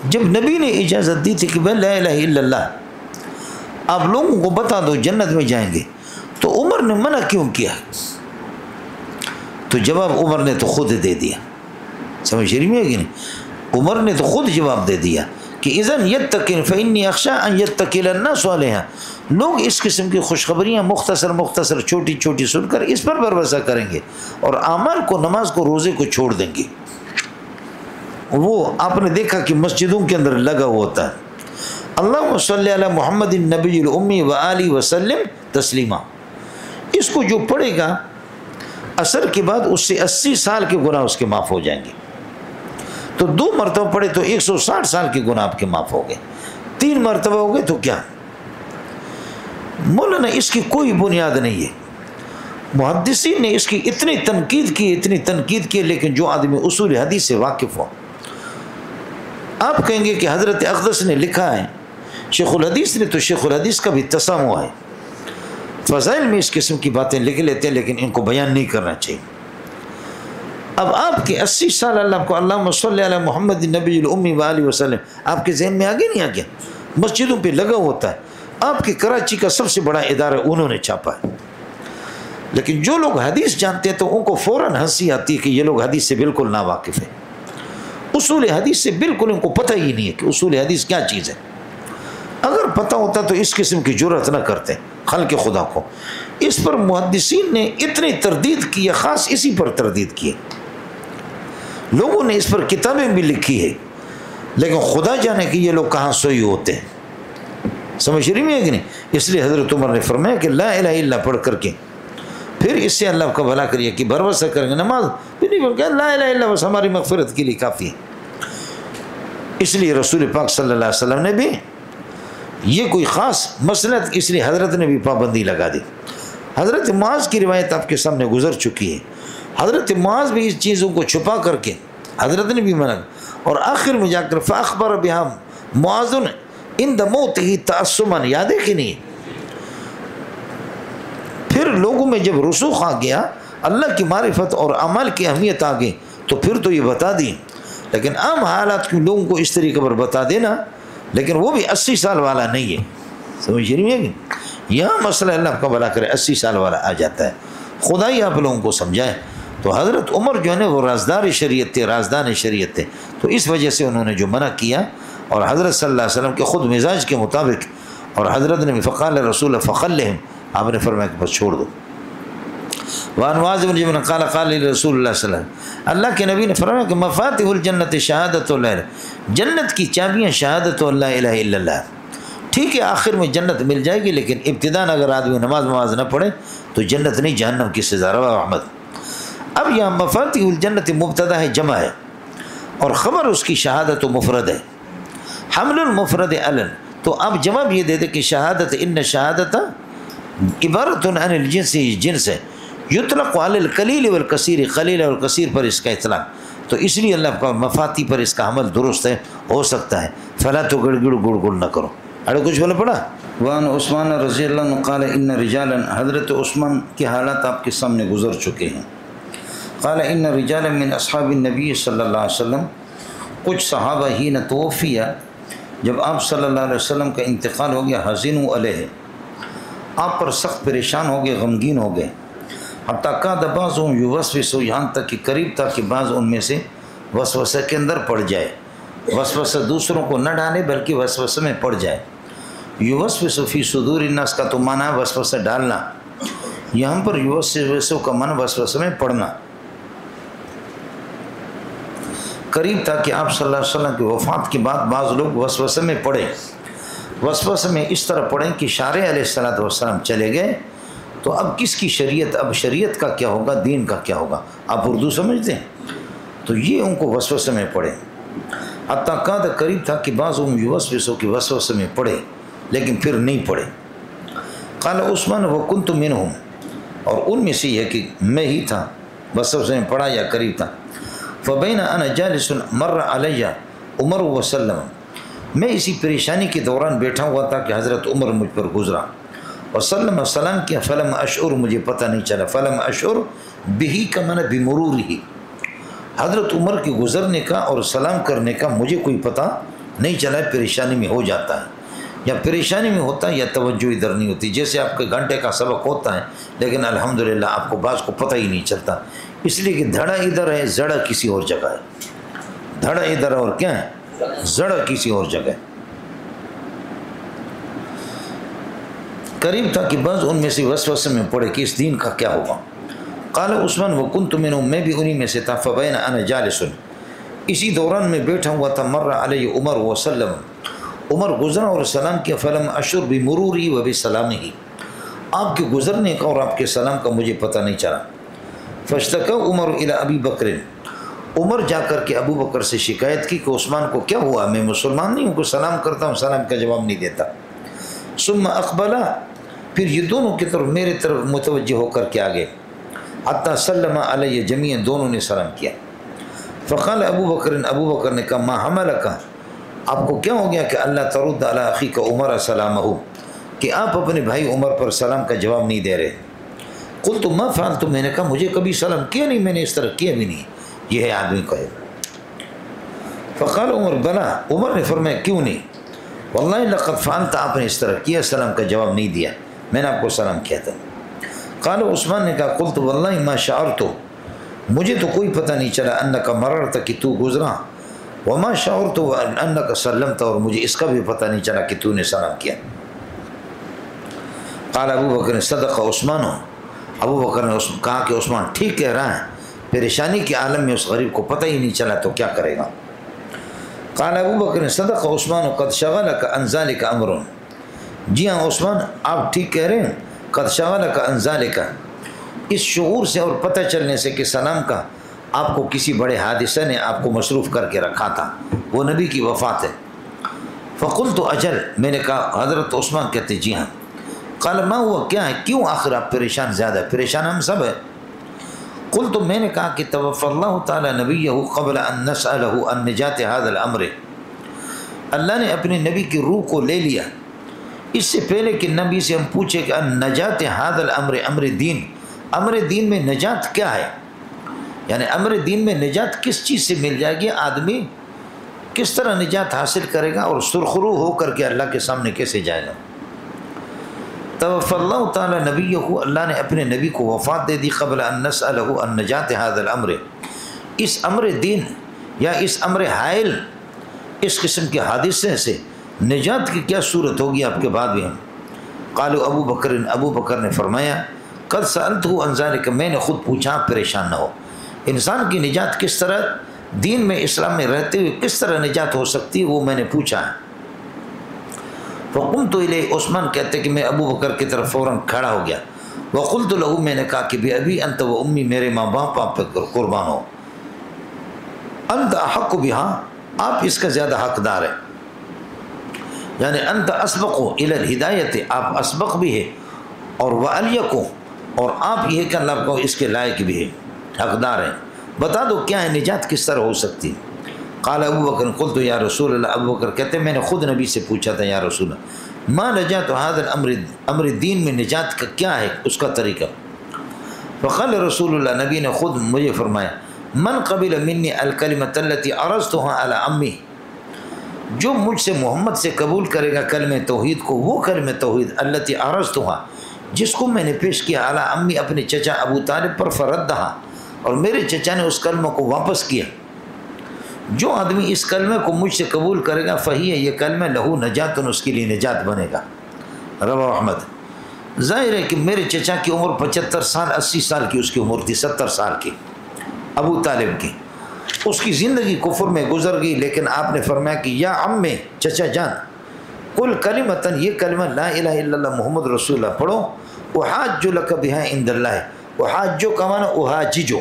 [SPEAKER 1] جب نبی نے اجازت دی تھی کہ بھائی لا الہ الا اللہ آپ لوگوں کو بتا دو جنت میں جائیں گے، تو عمر نے منع کیوں کیا؟ تو جواب عمر نے تو خود دے دیا، سمجھ شریف میں ہے کہ نہیں؟ عمر نے تو خود جواب دے دیا کہ اذن یتقن فانی اخشى ان یتقل الناس علیہا، لوگ اس قسم کی خوشخبریاں مختصر چھوٹی چھوٹی سن کر اس پر بھروسہ کریں گے اور اعمال کو، نماز کو، روزے کو چھوڑ دیں گے۔ وہ آپ نے دیکھا کہ مسجدوں کے اندر لگا ہوتا ہے اللہم صلی علی محمد النبی الامی وآلہ وسلم تسلیما، اس کو جو پڑھے گا عصر کے بعد اس سے 80 سال کے گناہ اس کے معاف ہو جائیں گے۔ تو 2 مرتبہ پڑھے تو 160 سال کے گناہ آپ کے معاف ہو گئے، 3 مرتبہ ہو گئے تو کیا؟ مولانا اس کی کوئی بنیاد نہیں ہے، محدثین نے اس کی اتنی تنقید کی، لیکن جو آدمی اصول حدیث سے واقف ہو، آپ کہیں گے کہ حضرت اقدس نے لکھا ہے، شیخ الحدیث نے، تو شیخ الحدیث کا بھی تسامح ہے، فضائل میں اس قسم کی باتیں لکھ لیتے ہیں لیکن ان کو بیان نہیں کرنا چاہیے۔ اب آپ کے 80 سال اللہ کو اللہم صلی علی محمد النبی الامی وآلہ وسلم آپ کے ذہن میں آگے نہیں آگیا؟ مسجدوں پہ لگا ہوتا ہے، آپ کے کراچی کا سب سے بڑا ادارہ انہوں نے چھاپا ہے، لیکن جو لوگ حدیث جانتے ہیں تو ان کو فوراً ہنسی آتی ہے کہ یہ لوگ حدیث سے بالکل ناواقف ہیں، اصول حدیث سے بالکل ان کو پتہ ہی نہیں ہے کہ اصول حدیث کیا چیز ہے۔ اگر پتہ ہوتا تو اس قسم کی جرأت نہ کرتے خلق خدا کو۔ اس پر محدثین نے اتنی تردید کی ہے، خاص اسی پر تردید کی ہے، لوگوں نے اس پر کتابیں بھی لکھی ہے، لیکن خدا جانے کہ یہ لوگ کہاں سوئی ہوتے ہیں، سمجھ رہی میں ہے کہ نہیں؟ اس لیے حضرت عمر نے فرمایا کہ لا الہ الا اللہ پڑھ کر کے پھر اس سے اللہ کا بھلا کریے کہ بھروسہ کریں گے، نماز بھی نہیں پڑھ کے لا الہ الا اللہ بس ہماری مغفرت کے لیے کافی ہے۔ اس لیے رسول پاک صلی اللہ علیہ وسلم نے بھی یہ کوئی خاص مسلط، اس لیے حضرت نے بھی پابندی لگا دی۔ حضرت معاذ کی روایت آپ کے سامنے گزر چکی ہے، حضرت معاذ بھی اس چیزوں کو چھپا کر کے حضرت نے بھی منع، اور آخر میں جا کر فاخبر بها معاذ عند موته تعصما، یاد ہے کہ نہیں؟ پھر لوگوں میں جب رسوخ آ گیا، اللہ کی معرفت اور عمل کی اہمیت آ گئی، تو پھر تو یہ بتا دی، لیکن عام حالات کے لوگوں کو اس طریقے پر بتا دینا، لیکن وہ بھی 80 سال والا نہیں ہے، سمجھ رہی ہے کہ یہاں مسئلہ اللہ کا بھلا کرے 80 سال والا آ جاتا ہے، خدا ہی آپ لوگوں کو سمجھائے۔ تو حضرت عمر جو ہے نا وہ رازدار شریعت تھے، رازدان شریعت تھے، تو اس وجہ سے انہوں نے جو منع کیا، اور حضرت صلی اللہ علیہ وسلم کے خود مزاج کے مطابق، اور حضرت نے فقال رسول فخلہم، آپ نے فرمایا کہ بس چھوڑ دو۔ وعن معاذ بن جبل قال قال رسول اللہ صلی اللہ علیہ وسلم، اللہ کے نبی نے فرمایا کہ مفاتیح الجنت شہادت اللہ، جنت کی چابیاں شہادت لا الہ الا اللہ۔ ٹھیک ہے آخر میں جنت مل جائے گی، لیکن ابتداء اگر آدمی نماز نہ پڑھے تو جنت نہیں، جہنم کی سزا۔ رواہ احمد۔ اب یہاں مفاتیح الجنت مبتدا ہے، جمع ہے، اور خبر اس کی شہادت و مفرد ہے، حمل المفرد علن، تو اب جمع بھی یہ دے دے کہ شہادت، ان شہادت عبارت عن الجنس، جنس ہے، یطلق علی القلیل والکثیر، قلیل اور کثیر پر اس کا اطلاق، تو اس لیے اللہ کا مفاتی پر اس کا عمل درست ہے، ہو سکتا ہے، فلا تو گڑ گڑ نہ کرو۔ اڑے کچھ بولے پڑا۔ وان عثمان رضی اللہ عنہ قال ان رجالا، حضرت عثمان کے حالات آپ کے سامنے گزر چکے ہیں، قال ان رجالا من اصحاب النبی صلی اللہ علیہ وسلم، کچھ صحابہ ہی نہ توفیہ، جب آپ صلی اللہ علیہ وسلم کا انتقال ہو گیا، حزنوا علیہ، آپ پر سخت پریشان ہو گئے، غمگین ہو گئے، حتیٰ کاد بعضهم یوسوس، یہاں تک کہ قریب تھا کہ بعض ان میں سے وسوسہ کے اندر پڑ جائے، وسوسہ دوسروں کو نہ ڈالے بلکہ وسوسہ میں پڑ جائے۔ یوسوس فی صدور الناس کا تو معنی ہے وسوسہ ڈالنا، یہاں پر یوسوس کا معنی وسوسہ میں پڑنا۔ قریب تھا کہ آپ صلی اللہ علیہ وسلم کی وفات کے بعد بعض لوگ وسوسہ میں پڑے، وسوسہ میں اس طرح پڑھیں کہ شارع علیہ السلام چلے گئے، تو اب کس کی شریعت، اب شریعت کا کیا ہوگا، دین کا کیا ہوگا، آپ اردو سمجھتے ہیں، تو یہ ان کو وسوسہ میں پڑے۔ حتیٰ کاد، قریب تھا کہ بعض یوسوسوں کی وسوسہ میں پڑے لیکن پھر نہیں پڑے۔ قال عثمان وکنت منہم، اور ان میں سے یہ کہ میں ہی تھا، وسوسہ میں پڑا یا قریب تھا۔ فبین انا جالس مر علیہ عمر وسلم، میں اسی پریشانی کے دوران بیٹھا ہوا تھا کہ حضرت عمر مجھ پر گزرا، وسلم سلام کیا، فلم اشعر مجھے پتہ نہیں چلا، فلم اشعر بہی کا معنی بمرورہی، حضرت عمر کے گزرنے کا اور سلام کرنے کا مجھے کوئی پتہ نہیں چلا، پریشانی میں ہو جاتا ہے، یا پریشانی میں ہوتا ہے یا توجہ ادھر نہیں ہوتی، جیسے آپ کے گھنٹے کا سبق ہوتا ہے لیکن الحمدللہ آپ کو بعض کو پتہ ہی نہیں چلتا، اس لیے کہ دھڑا ادھر ہے زڑا کسی اور جگہ ہے، دھڑا ادھر اور کیا ہے، زڑا کسی اور جگہ ہے۔ قریب تھا کہ بعض ان میں سے وسوسے میں پڑے کہ اس دین کا کیا ہوگا۔ قال عثمان وکنت منہم، میں بھی انہی میں سے تھا، فبین انا جالس، اسی دوران میں بیٹھا ہوا تھا، مر علیہ عمر وسلم، عمر گزرا اور سلام کیا، فلم اشعر بمروری و بسلامہ، آپ کے گزرنے کا اور آپ کے سلام کا مجھے پتہ نہیں چلا۔ فاشتکا عمر الی ابی بکر، عمر جا کر کے ابو بکر سے شکایت کی کہ عثمان کو کیا ہوا، میں مسلمان نہیں ہوں کہ سلام کرتا ہوں سلام کا جواب نہیں دیتا۔ ثم اقبلا، پھر یہ دونوں کی طرف میرے طرف متوجہ ہو کر کے آگے، حتی سلم علیہ جمیعا، دونوں نے سلام کیا۔ فقال ابو بکر نے کہا، ما حملک، آپ کو کیا ہو گیا کہ اللہ ترد علی اخیک عمر سلامہ، کہ آپ اپنے بھائی عمر پر سلام کا جواب نہیں دے رہے۔ قلت ما فعلت، میں نے کہا مجھے کبھی سلام کیا نہیں، میں نے اس طرح کیا بھی نہیں، یہ ہے آدمی کہے۔ فقال عمر بلا، عمر نے فرمایا کیوں نہیں، واللہ لقد فعلت، آپ نے اس طرح کیا، سلام کا جواب نہیں دیا، میں نے آپ کو سلام کیا تھا۔ قال عثمان نے کہا قلت واللہ ما شعرت، مجھے تو کوئی پتہ نہیں چلا، انک مررت، کہ تو گزرا، وما شعرت انک سلمت، اور مجھے اس کا بھی پتہ نہیں چلا کہ تو نے سلام کیا۔ قال ابو بکر صدق عثمان، ابو بکر نے کہا کہ عثمان ٹھیک کہہ رہا ہے، پریشانی کے عالم میں اس غریب کو پتہ ہی نہیں چلا تو کیا کرے گا۔ قال ابو بکر صدق عثمان قد شغلک عن ذلک امر، جی ہاں عثمان آپ ٹھیک کہہ رہے ہیں، قد شغلک عن ذلک، اس شعور سے اور پتہ چلنے سے کہ سلام کا آپ کو کسی بڑے حادثہ نے آپ کو مصروف کر کے رکھا تھا، وہ نبی کی وفات ہے۔ فقلت اجل، میں نے کہا، حضرت عثمان کہتے جی ہاں۔ قال ما ہوا، کیا ہے، کیوں آخر آپ پریشان، زیادہ پریشان ہم سب ہیں۔ قلت، میں نے کہا کہ توفى اللہ تعالی نبیہ قبل ان نسألہ عن نجات هذا الامر، اللہ نے اپنے نبی کی روح کو لے لیا اس سے پہلے کہ نبی سے ہم پوچھے کہ ان نجات هذا الامر، امر دین، امر دین میں نجات کیا ہے، یعنی امر دین میں نجات کس چیز سے مل جائے گی، آدمی کس طرح نجات حاصل کرے گا اور سرخرو ہو کر کے اللہ کے سامنے کیسے جائے گا۔ توفى اللہ تعالی نبیہ، اللہ نے اپنے نبی کو وفات دے دی، قبل ان نسألہ عن نجات هذا الامر، اس امر دین یا اس امر حائل، اس قسم کے حادثے سے نجات کی کیا صورت ہوگی آپ کے بعد بھی ہم۔ قالوا ابو بکر نے فرمایا قد سألته عن ذلك، میں نے خود پوچھا، پریشان نہ ہو، انسان کی نجات کس طرح دین میں اسلام میں رہتے ہوئے کس طرح نجات ہو سکتی ہے، وہ میں نے پوچھا ہے۔ فقمت الیہ، عثمان کہتے کہ میں ابو بکر کی طرف فوراً کھڑا ہو گیا، وقلت له، میں نے کہا کہ بأبی انت و امی، میرے ماں باپ آپ پہ قربان ہو، انت احق بہا، آپ اس کا زیادہ حقدار ہے، یعنی انت اسبق الی الہدایت، آپ اسبق بھی ہے، اور والیق، اور آپ یہ کہ اللہ کو اس کے لائق بھی ہے، حقدار ہیں، بتا دو کیا ہے نجات کس طرح ہو سکتی ہے۔ قال ابو بکر قلت یا رسول اللہ، ابو بکر کہتے میں نے خود نبی سے پوچھا تھا، یا رسول اللہ ما نجات هذا الامر، امر دین میں نجات کا کیا ہے، اس کا طریقہ۔ فقال رسول اللہ، نبی نے خود مجھے فرمایا، من قبل منی الکلمۃ التي عرضتها على امی، جو مجھ سے محمد سے قبول کرے گا کلمہ توحید کو، وہ کلمہ توحید التي عرضتها، جس کو میں نے پیش کیا، على امی، اپنے چچا ابو طالب پر، فردها، اور میرے چچا نے اس کلمہ کو واپس کیا، جو آدمی اس کلمہ کو مجھ سے قبول کرے گا، فہی ہے، یہ کلمہ لہو نجات، اس کے لیے نجات بنے گا۔ رواه احمد۔ ظاہر ہے کہ میرے چچا کی عمر 75 سال 80 سال کی اس کی عمر تھی، 70 سال کی ابو طالب کی، اس کی زندگی کفر میں گزر گئی، لیکن آپ نے فرمایا کہ یا عمّ، چچا جان، قل کلمۃ، یہ کلمہ لا الہ الا اللہ محمد رسول اللہ پڑھو، احاج لک بہا عند اللہ، احاج کا معنی احاجج،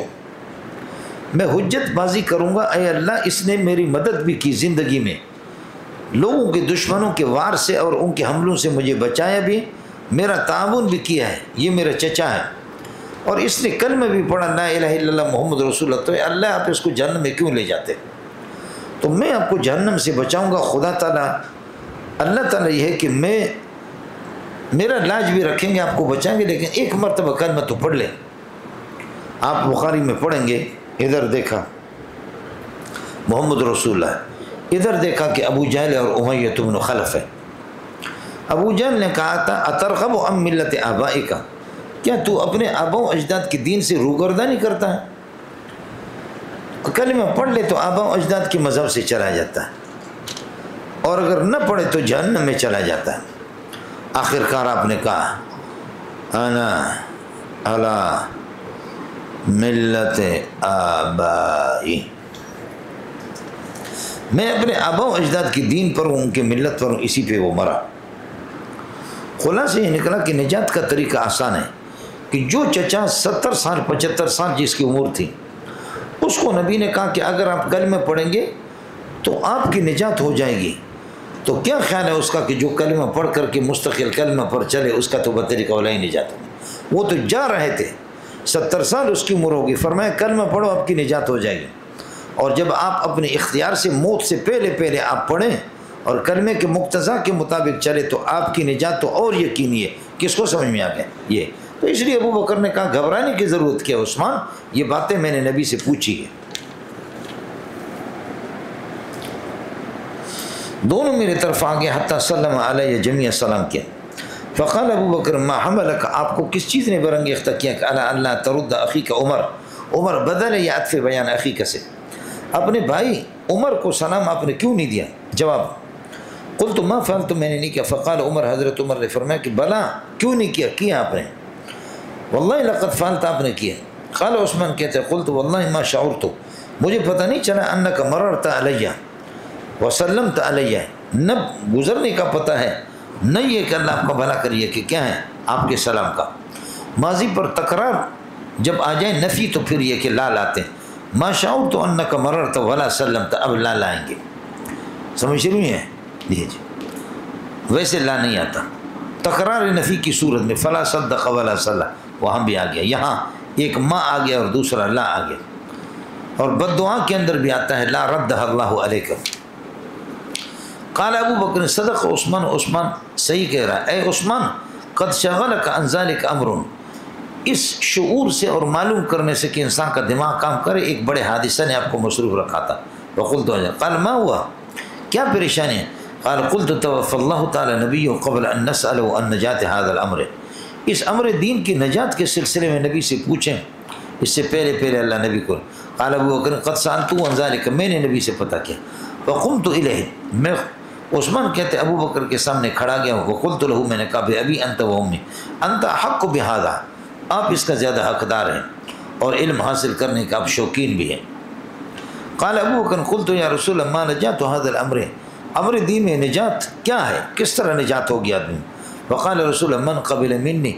[SPEAKER 1] میں حجت بازی کروں گا، اے اللہ اس نے میری مدد بھی کی زندگی میں، لوگوں کے دشمنوں کے وار سے اور ان کے حملوں سے مجھے بچایا بھی، میرا تعاون بھی کیا ہے، یہ میرا چچا ہے۔ اور اس نے کلمہ بھی پڑھا لا الہ الا اللہ محمد رسول اللہ، تو اللہ آپ اس کو جہنم میں کیوں لے جاتے؟ تو میں آپ کو جہنم سے بچاؤں گا، خدا تعالیٰ اللہ تعالیٰ یہ ہے کہ میرا لاج بھی رکھیں گے، آپ کو بچائیں گے، لیکن ایک مرتبہ کلمہ تو پڑھ لیں۔ آپ بخاری میں پڑھیں گے، ادھر دیکھا محمد رسول اللہ، ادھر دیکھا کہ ابو جہل اور امیہ بن خلف ہے۔ ابو جہل نے کہا تھا اترغب عن ملت آبائک، کیا تو اپنے آبا و اجداد کے دین سے روگردانی کرتا ہے؟ کلمہ پڑھ لے تو آبا و اجداد کے مذہب سے چلا جاتا ہے، اور اگر نہ پڑھے تو جہنم میں چلا جاتا ہے۔ آخر کار آپ نے کہا انا علی ملت آبائی، میں اپنے آبا و اجداد کی دین پر ہوں، ان کے ملت پر ہوں، اسی پہ وہ مرا۔ خلاصہ یہ نکلا کہ نجات کا طریقہ آسان ہے کہ جو چچا 70 سال 75 سال جس کی عمر تھی، اس کو نبی نے کہا کہ اگر آپ کلمہ پڑھیں گے تو آپ کی نجات ہو جائے گی۔ تو کیا خیال ہے اس کا کہ جو کلمہ پڑھ کر کے مستقل کلمہ پر چلے، اس کا تو بطریقہ اولا ہی نجات ہوگی۔ وہ تو جا رہے تھے، 70 سال اس کی عمر ہوگی، فرمایا کلمہ پڑھو آپ کی نجات ہو جائے گی۔ اور جب آپ اپنے اختیار سے موت سے پہلے آپ پڑھیں اور کلمے کے مقتضا کے مطابق چلے تو آپ کی نجات تو اور یقینی ہے۔ کس کو سمجھ میں آ گیا یہ؟ تو اس لیے ابو بکر نے کہا گھبرانے کی ضرورت کیا عثمان، یہ باتیں میں نے نبی سے پوچھی ہے، دونوں میرے طرف آگے حتیٰ سلم علیہ جمیع سلام کیا۔ فقال ابو بکر ما حملک، آپ کو کس چیز نے برانگیختہ کیا کہ اللہ ترد اخیک عمر بدل یا عطف بیان اخیک سے، اپنے بھائی عمر کو سلام آپ نے کیوں نہیں دیا؟ جواب قلت ما فعلت، میں نے نہیں کیا۔ فقال عمر، حضرت عمر نے فرمایا کہ بلا، کیوں نہیں کیا آپ نے؟ واللہ لقد فعلت، آپ نے کیا۔ قال عثمان کہتے قلت واللہ ما شعرت، مجھے پتہ نہیں چلا انک مررت علیہ وسلمت علیہ، نہ گزرنے کا پتہ ہے، نہ یہ کہ اللہ آپ کا بھلا کریے کہ کیا ہے آپ کے سلام کا۔ ماضی پر تکرار جب آ جائے نفی تو پھر یہ کہ لا لاتے ہیں، ما شعرت انک مررت ولا سلمت، اب لا لائیں گے، سمجھ رہی ہیں؟ جی ویسے لا نہیں آتا، تکرار نفی کی صورت میں فلا صدق ولا صلی، وہاں بھی آ گیا، یہاں ایک ما آ گیا اور دوسرا لا آ گیا۔ اور بد دعا کے اندر بھی آتا ہے لا رد اللہ علیک۔ قال ابو بکر صدق عثمان، عثمان صحیح کہہ رہا ہے، اے عثمان قد شغلک عن ذلک امر، اس شعور سے اور معلوم کرنے سے کہ انسان کا دماغ کام کرے ایک بڑے حادثہ نے آپ کو مصروف رکھا تھا۔ وقلت قال ما ہوا، کیا پریشانی ہے؟ قال قلت توفى الله تعالی نبی قبل ان نسأله عن نجات هذا الامر، اس امر دین کی نجات کے سلسلے میں نبی سے پوچھیں، اس سے پہلے اللہ نبی کو۔ قال ابو بکر قد سألت عن ذلك، میں نے نبی سے پتہ کیا۔ فقمت الیہ، میں عثمان کہتے ابو بکر کے سامنے کھڑا گیا ہوں، وقلت له، میں نے کہا بأبی انت و امی انت احق بهذا، آپ اس کا زیادہ حقدار ہیں اور علم حاصل کرنے کا آپ شوقین بھی ہیں۔ قال ابو بکر قلت یا رسول اللہ ما نجات هذا الامر، امر دین میں نجات کیا ہے، کس طرح نجات ہوگی آدمی؟ وقال رسول من قبل منی،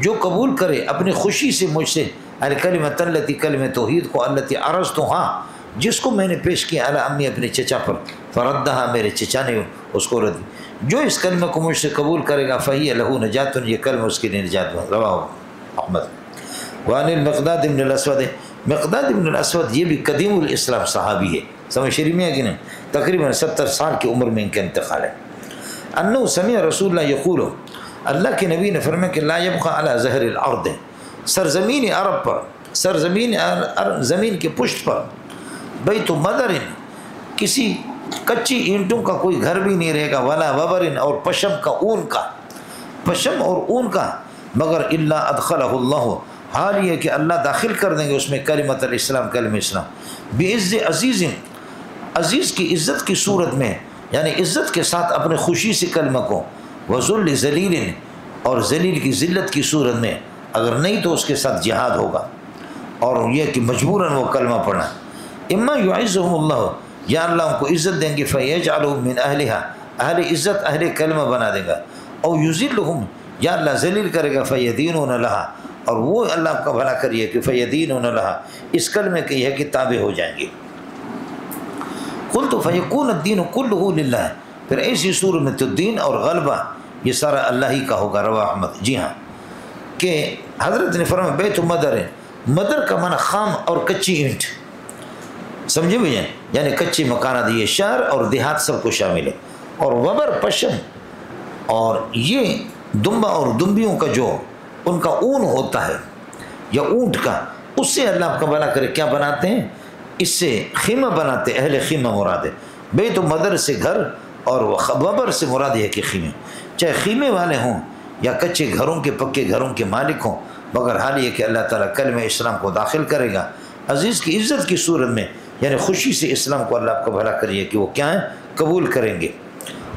[SPEAKER 1] جو قبول کرے اپنی خوشی سے مجھ سے الکلمۃ التی، کلمہ توحید کو، التی عرضتها، جس کو میں نے پیش کیا علی امی، اپنے چچا پر، فردها، میرے چچا نے اس کو رد، جو اس کلمہ کو مجھ سے قبول کرے گا فہی لہ نجات، یہ کلمہ اس کے لیے نجات ہے۔ رواہ احمد۔ وعن المقداد بن الاسود، مقداد بن الاسود یہ بھی قدیم الاسلام صحابی ہے، سمجھ شریف میں ہے کہ نہیں، تقریباً 70 سال کی عمر میں ان کا انتقال ہے۔ انه سمع رسول اللہ یقول، اللہ کے نبی نے فرمایا کہ لا یبقى علی ظہر الارض، سرزمین عرب پر، سرزمین زمین کے پشت پر، بیت مدر، کسی کچی اینٹوں کا کوئی گھر بھی نہیں رہے گا، ولا وبر، اور پشم کا اون کا، پشم اور اون کا، مگر الا ادخلہ اللہ، حال یہ کہ اللہ داخل کر دیں گے اس میں کلمۃ الاسلام، کلمہ اسلام، بعز عزیز، عزیز کی عزت کی صورت میں، یعنی عزت کے ساتھ اپنے خوشی سے کلمہ کو، وذل ذلیل، اور ذلیل کی ذلت کی صورت میں، اگر نہیں تو اس کے ساتھ جہاد ہوگا، اور یہ کہ مجبوراً وہ کلمہ پڑھنا۔ اما یعزهم اللہ، یا اللہ ان کو عزت دیں گے، فیجعلهم من اہلها، اہل عزت اہل کلمہ بنا دے گا، او یذلهم، یا اللہ ذلیل کرے گا، فیدینون لها، اور وہ اللہ کا بھلا کریے کہ فیدینون لها، اس کلمے کے یہ ہے کہ تابع ہو جائیں گے۔ قلت فیکون الدین کلہ للہ، پھر ایسی صورت میں تو دین اور غلبہ یہ سارا اللہ ہی کا ہوگا۔ رواہ احمد۔ جی ہاں، کہ حضرت نے فرمایا بیت مدر ہے، مدر کا معنی خام اور کچی اینٹ، سمجھے بھیا، یعنی کچی مکانات، یہ شہر اور دیہات سب کو شامل ہے. اور وبر پشم، اور یہ دمبا اور دمبیوں کا جو ان کا اون ہوتا ہے یا اونٹ کا، اس سے اللہ آپ کا بھلا کرے کیا بناتے ہیں، اس سے خیمہ بناتے، اہل خیمہ مراد ہے. بیت مدر سے گھر اور وبر سے مراد ہے کہ خیمے، چاہے خیمے والے ہوں یا کچے گھروں کے پکے گھروں کے مالک ہوں، مگر حال یہ کہ اللہ تعالیٰ کلمہ اسلام کو داخل کرے گا عزیز کی عزت کی صورت میں، یعنی خوشی سے اسلام کو اللہ آپ کو بھلا کریے کہ وہ کیا ہیں، قبول کریں گے،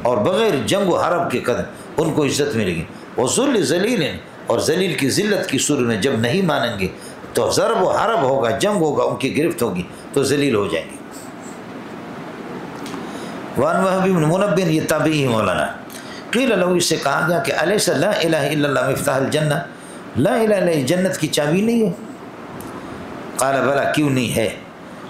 [SPEAKER 1] اور بغیر جنگ و حرب کے قدم ان کو عزت ملے گی. وذل ذلیل، اور ذلیل کی ذلت کی صورت میں جب نہیں مانیں گے تو ضرب و حرب ہوگا، جنگ ہوگا، ان کی گرفت ہوگی تو ذلیل ہو جائیں گے. وان وہب بن منبہ، یہ تابعی مولانا، قیل لہو، اس سے کہا گیا کہ الیس لا الہ الا اللہ مفتاح الجنہ، لا الہ الا اللہ جنت کی چابی نہیں ہے؟ قال بلا، کیوں نہیں ہے،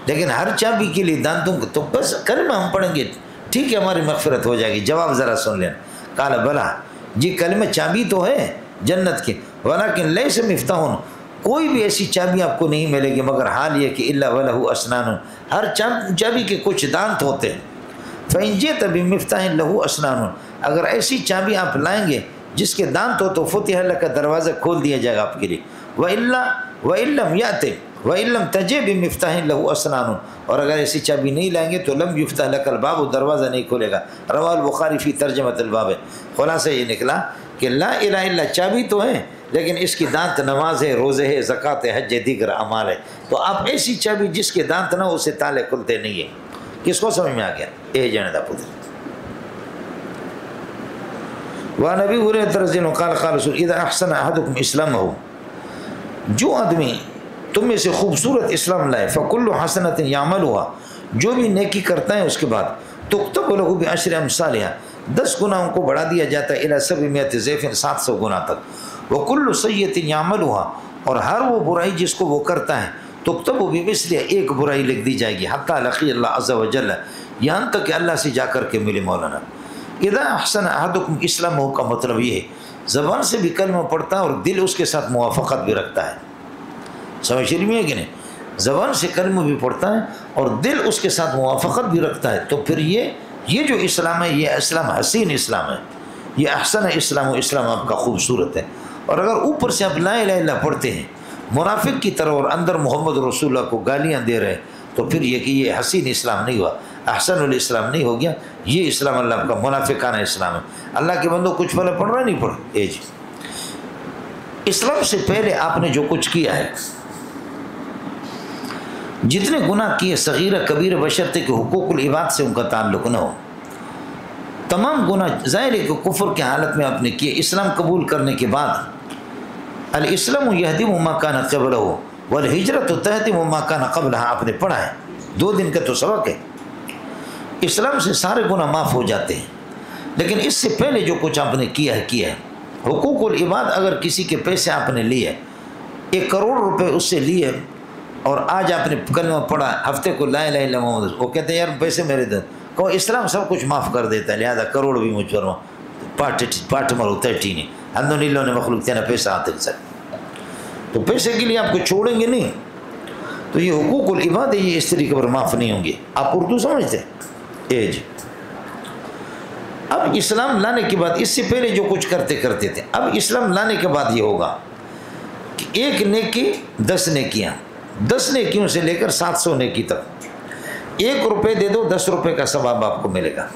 [SPEAKER 1] لیکن ہر چابی کے لیے دانتوں کو، تو بس کلمہ ہم پڑھیں گے ٹھیک ہے ہماری مغفرت ہو جائے گی. جواب ذرا سن لینا. قال بلا، جی کلمہ چابی تو ہے جنت کی، ولیکن لیس مفتاح، کوئی بھی ایسی چابی آپ کو نہیں ملے گی مگر حال یہ کہ الا ولہ اسنان، ہر چابی کے کچھ دانت ہوتے ہیں. فإن جئت بمفتاح لہ اسنان، اگر ایسی چابی آپ لائیں گے جس کے دانت ہو تو فتح لک، دروازہ کھول دیا جائے گا آپ کے لیے. وإن لم یأت وإن لم تجئ بمفتاح لہ اسنان، اور اگر ایسی چابی نہیں لائیں گے تو لم یفتح لک الباب، دروازہ نہیں کھولے گا. رواہ البخاری فی ترجمۃ الباب. خلاصہ یہ نکلا کہ لا الہ الا چابی تو ہے لیکن اس کی دانت نماز ہے، روزے ہے، زکوٰۃ ہے، حج ہے، دیگر اعمال ہے. تو آپ ایسی چابی جس کے دانت نہ اسے تالے کھلتے نہیں ہیں. کس کو سمجھ میں آ گیا؟ اے جانے دا پتر. وعن ابی ہریرہ رضی اللہ عنہ قال قال رسول اذا احسن احدکم اسلامہ، جو آدمی تم میں سے خوبصورت اسلام لائے، فکل حسنۃ یعملها، جو بھی نیکی کرتا ہے اس کے بعد، تکتب له بعشر امثالها، 10 گناہوں کو بڑھا دیا جاتا ہے، الی 700 ضعف، 700 گنا تک. وکل سیئۃ یعملها، اور ہر وہ برائی جس کو وہ کرتا ہے، تکتب بمثلها، ایک برائی لکھ دی جائے گی، حتی لقی اللہ عز وجل، یہاں تک کہ اللہ سے جا کر کے ملے. مولانا اذا احسن احدکم اسلامہ کا مطلب یہ ہے زبان سے بھی کلمہ پڑھتا ہے اور دل اس کے ساتھ موافقت بھی رکھتا ہے. سمجھ رہی ہے کہ نہیں؟ زبان سے کلمہ بھی پڑھتا ہے اور دل اس کے ساتھ موافقت بھی رکھتا ہے، تو پھر یہ جو اسلام ہے، یہ اسلام حسین اسلام ہے، یہ احسن اسلام، و اسلام آپ کا خوبصورت ہے. اور اگر اوپر سے آپ لا الہ الا اللہ پڑھتے ہیں منافق کی طرح اور اندر محمد رسول اللہ کو گالیاں دے رہے، تو پھر یہ کہ یہ حسین اسلام نہیں ہوا، احسن الاسلام نہیں ہو گیا. یہ اسلام اللہ کا منافقانہ اسلام ہے. اللہ کے بندوں کچھ پہلے پڑھ رہا نہیں پڑھ اے جی. اسلام سے پہلے آپ نے جو کچھ کیا ہے، جتنے گناہ کیے صغیرہ کبیرہ، بشرطے کہ حقوق العباد سے ان کا تعلق نہ ہو، تمام گناہ ظاہر ہے کہ کفر کی حالت میں آپ نے کیے. اسلام قبول کرنے کے بعد الاسلام یہدم ما کان قبلہ والہجرۃ تہدم ما کان قبلہ، آپ نے پڑھا ہے، 2 دن کا تو سبق ہے. اسلام سے سارے گناہ معاف ہو جاتے ہیں، لیکن اس سے پہلے جو کچھ آپ نے کیا ہے. حقوق العباد، اگر کسی کے پیسے آپ نے لیے، 1 کروڑ روپے اس سے لیے، اور آج آپ نے کلمہ پڑھا، ہفتے کو لا الہ الا محمد، وہ کہتے ہیں یار پیسے میرے دے، کہو اسلام سب کچھ معاف کر دیتا ہے، لہذا کروڑ بھی مجھ پر پاٹ مرو تیٹی نہیں، ہندو نیلوں نے مخلوق تینا پیسہ آتے سر، تو پیسے کے لیے آپ کو چھوڑیں گے نہیں. تو یہ حقوق العباد ہے، یہ اس طریقے پر معاف نہیں ہوں گے. آپ اردو سمجھتے اے جی. اب اسلام لانے کے بعد، اس سے پہلے جو کچھ کرتے تھے، اب اسلام لانے کے بعد یہ ہوگا کہ 1 نیکی 10 نیکیاں، 10 نیکیوں سے لے کر 700 نیکی تک. 1 روپے دے دو 10 روپے کا ثواب آپ کو ملے گا.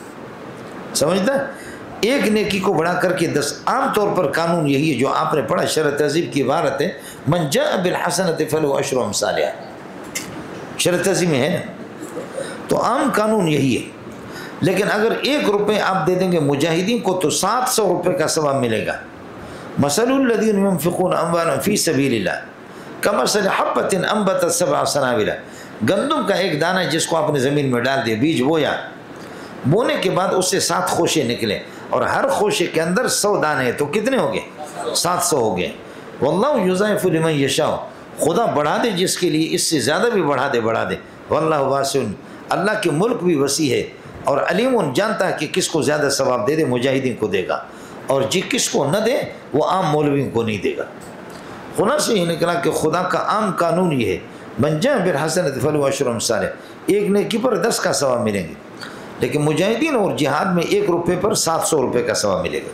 [SPEAKER 1] سمجھتا ہے؟ 1 نیکی کو بڑھا کر کے 10. عام طور پر قانون یہی ہے جو آپ نے پڑھا، شرح تہذیب کی عبارت ہے، من جاء بالحسنۃ فلہ عشر امثالہا، شرح تہذیب میں ہے نا. تو عام قانون یہی ہے. لیکن اگر 1 روپے آپ دے دیں گے مجاہدین کو تو 700 روپے کا ثواب ملے گا. مثل الذین ينفقون اموالهم فی سبیل اللہ کمثل حبۃ انبتت 7 سنابل، گندم کا ایک دانہ جس کو آپ نے زمین میں ڈال دیا، بیج بویا، بونے کے بعد اس سے 7 خوشے نکلے، اور ہر خوشے کے اندر 100 دانے ہیں، تو کتنے ہو گئے؟ 700 ہو گئے. واللہ یضاعف لمن یشاء، خدا بڑھا دے جس کے لیے، اس سے زیادہ بھی بڑھا دے. واللہ واسع، اللہ کے ملک بھی وسیع ہے، اور علیم جانتا ہے کہ کس کو زیادہ ثواب دے دے، مجاہدین کو دے گا، اور جی کس کو نہ دے وہ عام مولویوں کو نہیں دے گا. خلاصہ یہ نکلا کہ خدا کا عام قانون یہ ہے من جاء بالحسنۃ فلہ عشر امثالہ، ایک نیکی پر 10 کا ثواب ملیں گے، لیکن مجاہدین اور جہاد میں 1 روپے پر 700 روپے کا ثواب ملے گا،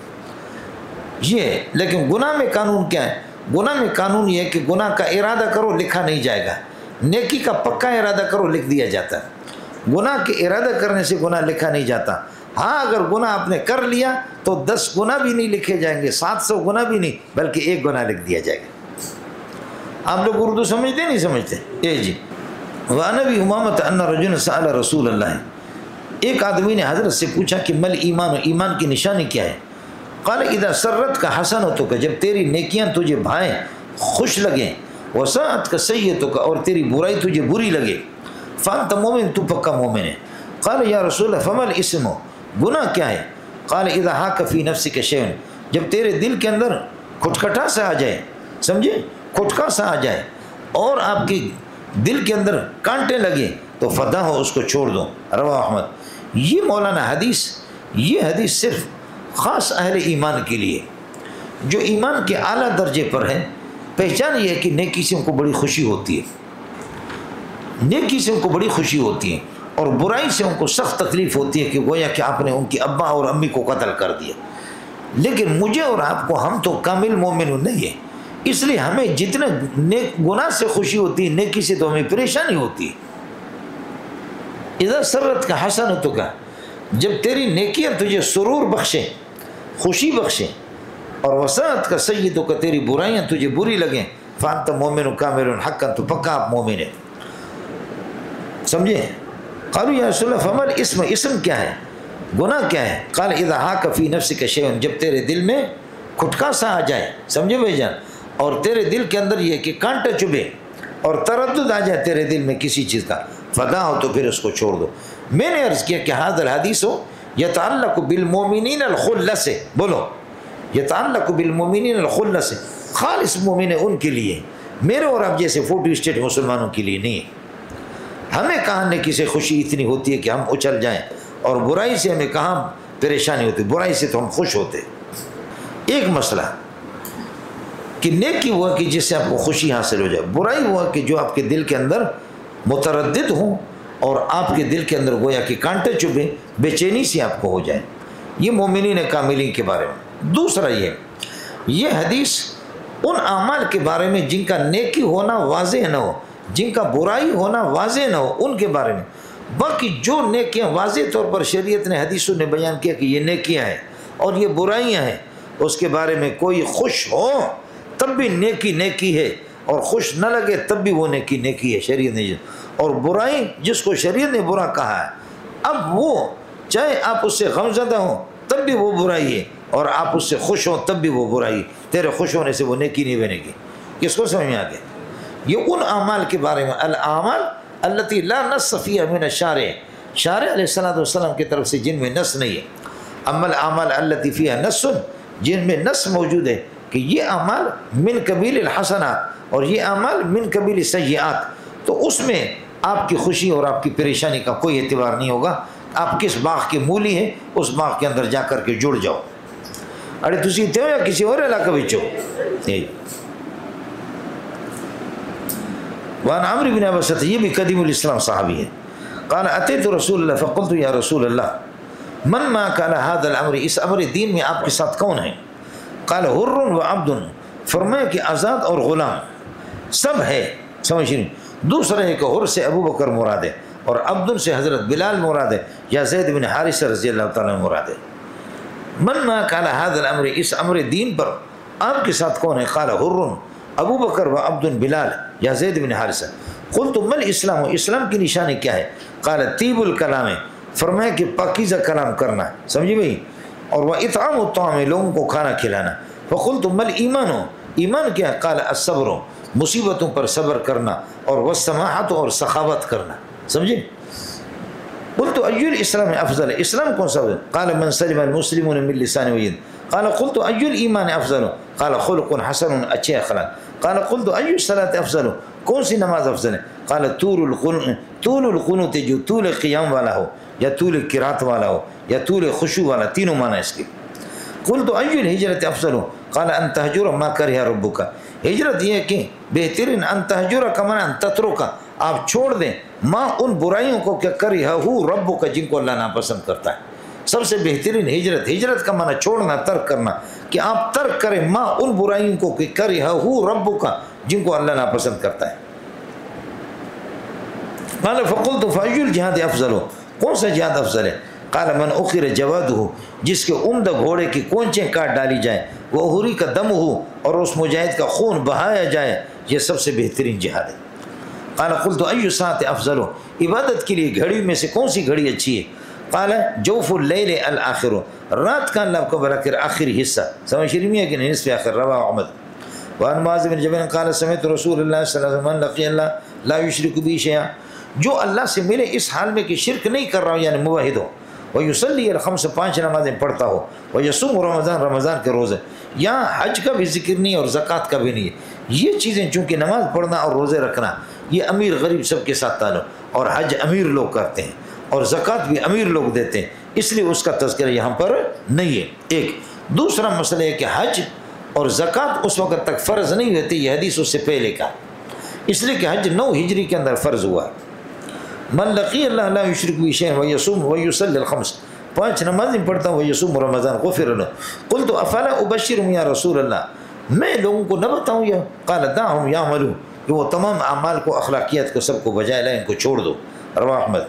[SPEAKER 1] یہ ہے۔ لیکن گناہ میں قانون کیا ہے؟ گناہ میں قانون یہ ہے کہ گناہ کا ارادہ کرو لکھا نہیں جائے گا، نیکی کا پکا ارادہ کرو لکھ دیا جاتا ہے، گناہ کے ارادہ کرنے سے گناہ لکھا نہیں جاتا۔ ہاں اگر گناہ آپ نے کر لیا تو 10 گناہ بھی نہیں لکھے جائیں گے، 700 گناہ بھی نہیں، بلکہ 1 گناہ لکھ دیا جائے گا۔ آپ لوگ اردو سمجھتے نہیں سمجھتے؟ جی۔ وَعَنْ أَبِي أُمَامَةَ أَنَّ رَجُلًا سَأَلَ رسول اللہ، ایک آدمی نے حضرت سے پوچھا کہ مل ایمان، ایمان کی نشانی کیا ہے؟ قال اذا سرت کا حسنتک، جب تیری نیکیاں تجھے بھائیں خوش لگیں، وساءت کا سیئتک، اور تیری برائی تجھے بری لگے، فانت مومن، تو پکا مومن ہے۔ قال یا رسول اللہ فما الاسم، گناہ کیا ہے؟ قال اذا حاک فی نفسک شیء، جب تیرے دل کے اندر کھٹکھٹا سا آ جائے، سمجھے، کھٹکا سا آ جائے اور آپ کی دل کے اندر کانٹے لگے تو فدا ہو، اس کو چھوڑ دو، رواہ احمد۔ یہ مولانا حدیث، یہ حدیث صرف خاص اہل ایمان کے لیے جو ایمان کے اعلیٰ درجے پر ہے۔ پہچان یہ ہے کہ نیکی سے ان کو بڑی خوشی ہوتی ہے، نیکی سے ان کو بڑی خوشی ہوتی ہے، اور برائی سے ان کو سخت تکلیف ہوتی ہے کہ گویا کہ آپ نے ان کی ابا اور امی کو قتل کر دیا۔ لیکن مجھے اور آپ کو، ہم تو کامل مومن نہیں ہیں، اس لیے ہمیں جتنے گناہ سے خوشی ہوتی ہے، نیکی سے تو ہمیں پریشانی ہوتی ہے۔ اذا سرت کا حسنتک، جب تیری نیکیاں تجھے سرور بخشیں، خوشی بخشیں، اور وسعت کا سیئتک، تیری برائیاں تجھے بری لگیں، فانت مومن کامل حقا، تو پکا آپ مومن ہے، سمجھے؟ قالوا یا رسول اللہ فما الاسم، اسم کیا ہے، گناہ کیا ہے؟ قال اذا حاک فی نفسک شیء، جب تیرے دل میں کھٹکا سا آ جائے، سمجھے بھائی جان، اور تیرے دل کے اندر یہ کہ کانٹا چبھے اور تردد آ جائے تیرے دل میں کسی چیز کا، فدا ہو تو پھر اس کو چھوڑ دو۔ میں نے عرض کیا کہ ھذا الحدیث یتعلق بالمؤمنین الخلص، بولو، یتعلق بالمؤمنین الخلص، خالص مومن ان کے لیے، میرے اور آپ جیسے 40 اسٹیٹ مسلمانوں کے لیے نہیں ہے۔ ہمیں کہاں نیکی سے خوشی اتنی ہوتی ہے کہ ہم اچھل جائیں، اور برائی سے ہمیں کہاں پریشانی ہوتی، برائی سے تو ہم خوش ہوتے۔ ایک مسئلہ کہ نیکی ہوا کہ جس سے آپ کو خوشی حاصل ہو جائے، برائی ہوا کہ جو آپ کے دل کے اندر متردد ہوں اور آپ کے دل کے اندر گویا کہ کانٹے چبھے، بے چینی سے آپ کو ہو جائے۔ یہ مومنین کاملین کے بارے میں۔ دوسرا یہ حدیث ان اعمال کے بارے میں جن کا نیکی ہونا واضح نہ ہو، جن کا برائی ہونا واضح نہ ہو، ان کے بارے میں۔ باقی جو نیکیاں واضح طور پر شریعت نے، حدیثوں نے بیان کیا کہ یہ نیکیاں ہیں اور یہ برائیاں ہیں، اس کے بارے میں کوئی خوش ہو تب بھی نیکی نیکی ہے، اور خوش نہ لگے تب بھی وہ نیکی نیکی ہے، شریعت نے۔ اور برائی جس کو شریعت نے برا کہا ہے، اب وہ چاہے آپ اس سے غمزدہ ہوں تب بھی وہ برائی ہے، اور آپ اس سے خوش ہوں تب بھی وہ برائی، تیرے خوش ہونے سے وہ نیکی نہیں بنے گی۔ کس کو سمجھ میں آ گیا؟ یہ ان اعمال کے بارے میں، الاعمال التي لا نص فيها من الشارع، شارع علیہ السلام کی طرف سے جن میں نص نہیں ہے۔ اما الاعمال التي فيها نص، جن میں نص موجود ہے کہ یہ اعمال من قبیل الحسنات اور یہ اعمال من قبیل السیئات، تو اس میں آپ کی خوشی اور آپ کی پریشانی کا کوئی اعتبار نہیں ہوگا۔ آپ کس باغ کے مولی ہیں، اس باغ کے اندر جا کر کے جڑ جاؤ۔ ارے تسی اتنے ہو یا کسی اور علاقہ بچو۔ وعن عمرو بن عبسۃ، یہ بھی قدیم الاسلام صحابی ہے، قال اتیت رسول اللہ فقلت یا رسول اللہ من ما قال هذا الامر، اس امر دین میں آپ کے ساتھ کون ہیں؟ قال حر و عبد، فرمایا کہ آزاد اور غلام سب ہے، سمجھ نہیں۔ دوسرا ہے کہ حر سے ابو بکر مراد ہے، اور عبد سے حضرت بلال مراد ہے، یا زید بن حارثہ رضی اللہ تعالیٰ مراد ہے۔ من ما قال هذا الامر، اس امر دین پر آپ کے ساتھ کون ہے؟ قال حر ابو بکر و عبد بلال یا زید بن حارثہ۔ قلت ما الاسلام، اسلام کی نشانی کیا ہے؟ قال طیب الکلام، فرمایا کہ پاکیزہ کلام کرنا، سمجھے بھائی، اور وہ اطعام الطعام، لوگوں کو کھانا کھلانا۔ فقلت ما الایمان، ایمان کیا ہے؟ قال الصبر، مصیبتوں پر صبر کرنا، اور والسماحت، اور سخاوت کرنا، سمجھے۔ قلت ای الاسلام افضل، اسلام کون سا ہے؟ قال من سلم المسلمون من لسانه ويده۔ قال قلت ای الایمان افضل؟ قال خلق حسن، اچھے اخلاق۔ قال قلت ای الصلاة افضل، کون سی نماز افضل ہے؟ قال طول القنوت، جو طول قیام والا ہو، یا طول قرات والا ہو، یا طول خشوع والا، تینوں معنی اس کے۔ قلت ای الہجرت افضل؟ قال ان تہجر ما کرہ ربک، ہجرت یہ ہے کہ بہترین ان تہجر کمانا ان تترو کا آپ چھوڑ دیں ماں ان برائیوں کو کہ کرہ ربک کا جن کو اللہ ناپسند کرتا ہے. سب سے بہترین ہجرت کا معنی چھوڑنا ترک کرنا کہ آپ ترک کریں ماں ان برائیوں کو کہ کرہ ربک کا جن کو اللہ ناپسند کرتا ہے. قال فقلت فأي الجہاد افضل کون سا جہاد افضل ہے؟ قال من اخر جوادہ جس کے عمدہ گھوڑے کی کونچیں کاٹ ڈالی جائیں وہ حوری کا دم ہو اور اس مجاہد کا خون بہایا جائے یہ سب سے بہترین جہاد ہے. قال قلت ای ساعت افضل عبادت کے لیے گھڑی میں سے کون سی گھڑی اچھی ہے؟ قال جوف اللیل الاخر رات کا اللہ کو برکر آخری حصہ سمجھ شریمی ہے کہ نہیں نصف آخر رواہ احمد. وعن معاذ بن جبل قال سمعت رسول اللہ صلی اللہ علیہ وسلم من لقی اللہ لا یشرک بی شیئا جو اللہ سے ملے اس حال میں کہ شرک نہیں کر رہا ہو یعنی موحد ہو ویصلی الخمس 5 نمازیں پڑھتا ہو ویصوم رمضان کے روزے یہاں حج کا بھی ذکر نہیں اور زکوٰۃ کا بھی نہیں ہے. یہ چیزیں چونکہ نماز پڑھنا اور روزے رکھنا یہ امیر غریب سب کے ساتھ تعلق اور حج امیر لوگ کرتے ہیں اور زکوٰۃ بھی امیر لوگ دیتے ہیں اس لیے اس کا تذکرہ یہاں پر نہیں ہے. ایک دوسرا مسئلہ ہے کہ حج اور زکوٰۃ اس وقت تک فرض نہیں ہوتی یہ حدیث اس سے پہلے کا اس لیے کہ حج 9 ہجری کے اندر فرض ہوا. من لقی اللہ لا یشرک بہ شیئا ویصوم ویصلی الخمس 5 نمازیں پڑھتا ہوں ویصوم رمضان غفر له. قلت افلا ابشرهم یا رسول اللہ میں لوگوں کو نہ بتاؤں یا؟ قال دعهم یعملوا کہ وہ تمام اعمال کو اخلاقیات کو سب کو بجائے لائیں ان کو چھوڑ دو. رواہ احمد.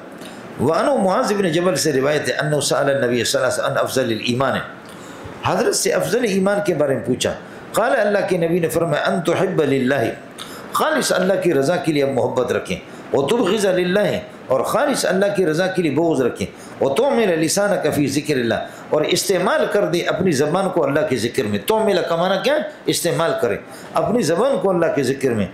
[SPEAKER 1] وعنہ معاذ بن جبل سے روایت ہے انه سأل النبی صلی اللہ علیہ وسلم عن افضل الایمان حضرت سے افضل ایمان کے بارے میں پوچھا. قال اللہ کے نبی نے فرمایا ان تحب للہ خالص اللہ کی رضا کے لیے محبت رکھیں وتبغض للہ اور خالص اللہ کی رضا کے لیے بغض رکھیں وتعمل لسانک فی ذکر اللہ اور استعمال کر دیں اپنی زبان کو اللہ کے ذکر میں. تعمل کا معنی کیا ہے؟ استعمال کریں اپنی زبان کو اللہ کے ذکر میں.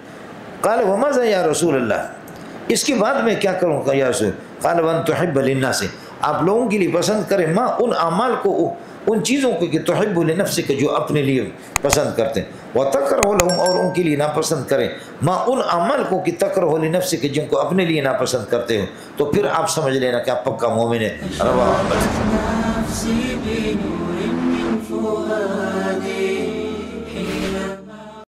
[SPEAKER 1] قال وماذا یا رسول اللہ اس کے بعد میں کیا کروں گا یا رسول؟ قال وان تحب للناس آپ لوگوں کے لیے پسند کریں ماں ان اعمال کو ان چیزوں کو کہ تحب لنفسک جو اپنے لیے پسند کرتے ہیں وتکرہ لهم اور ان کے لیے ناپسند کریں ماں ان اعمال کو کہ تکرہ لنفسک جن کو اپنے لیے ناپسند کرتے ہو تو پھر آپ سمجھ لینا کہ آپ پکا مومن ہے. رواہ احمد.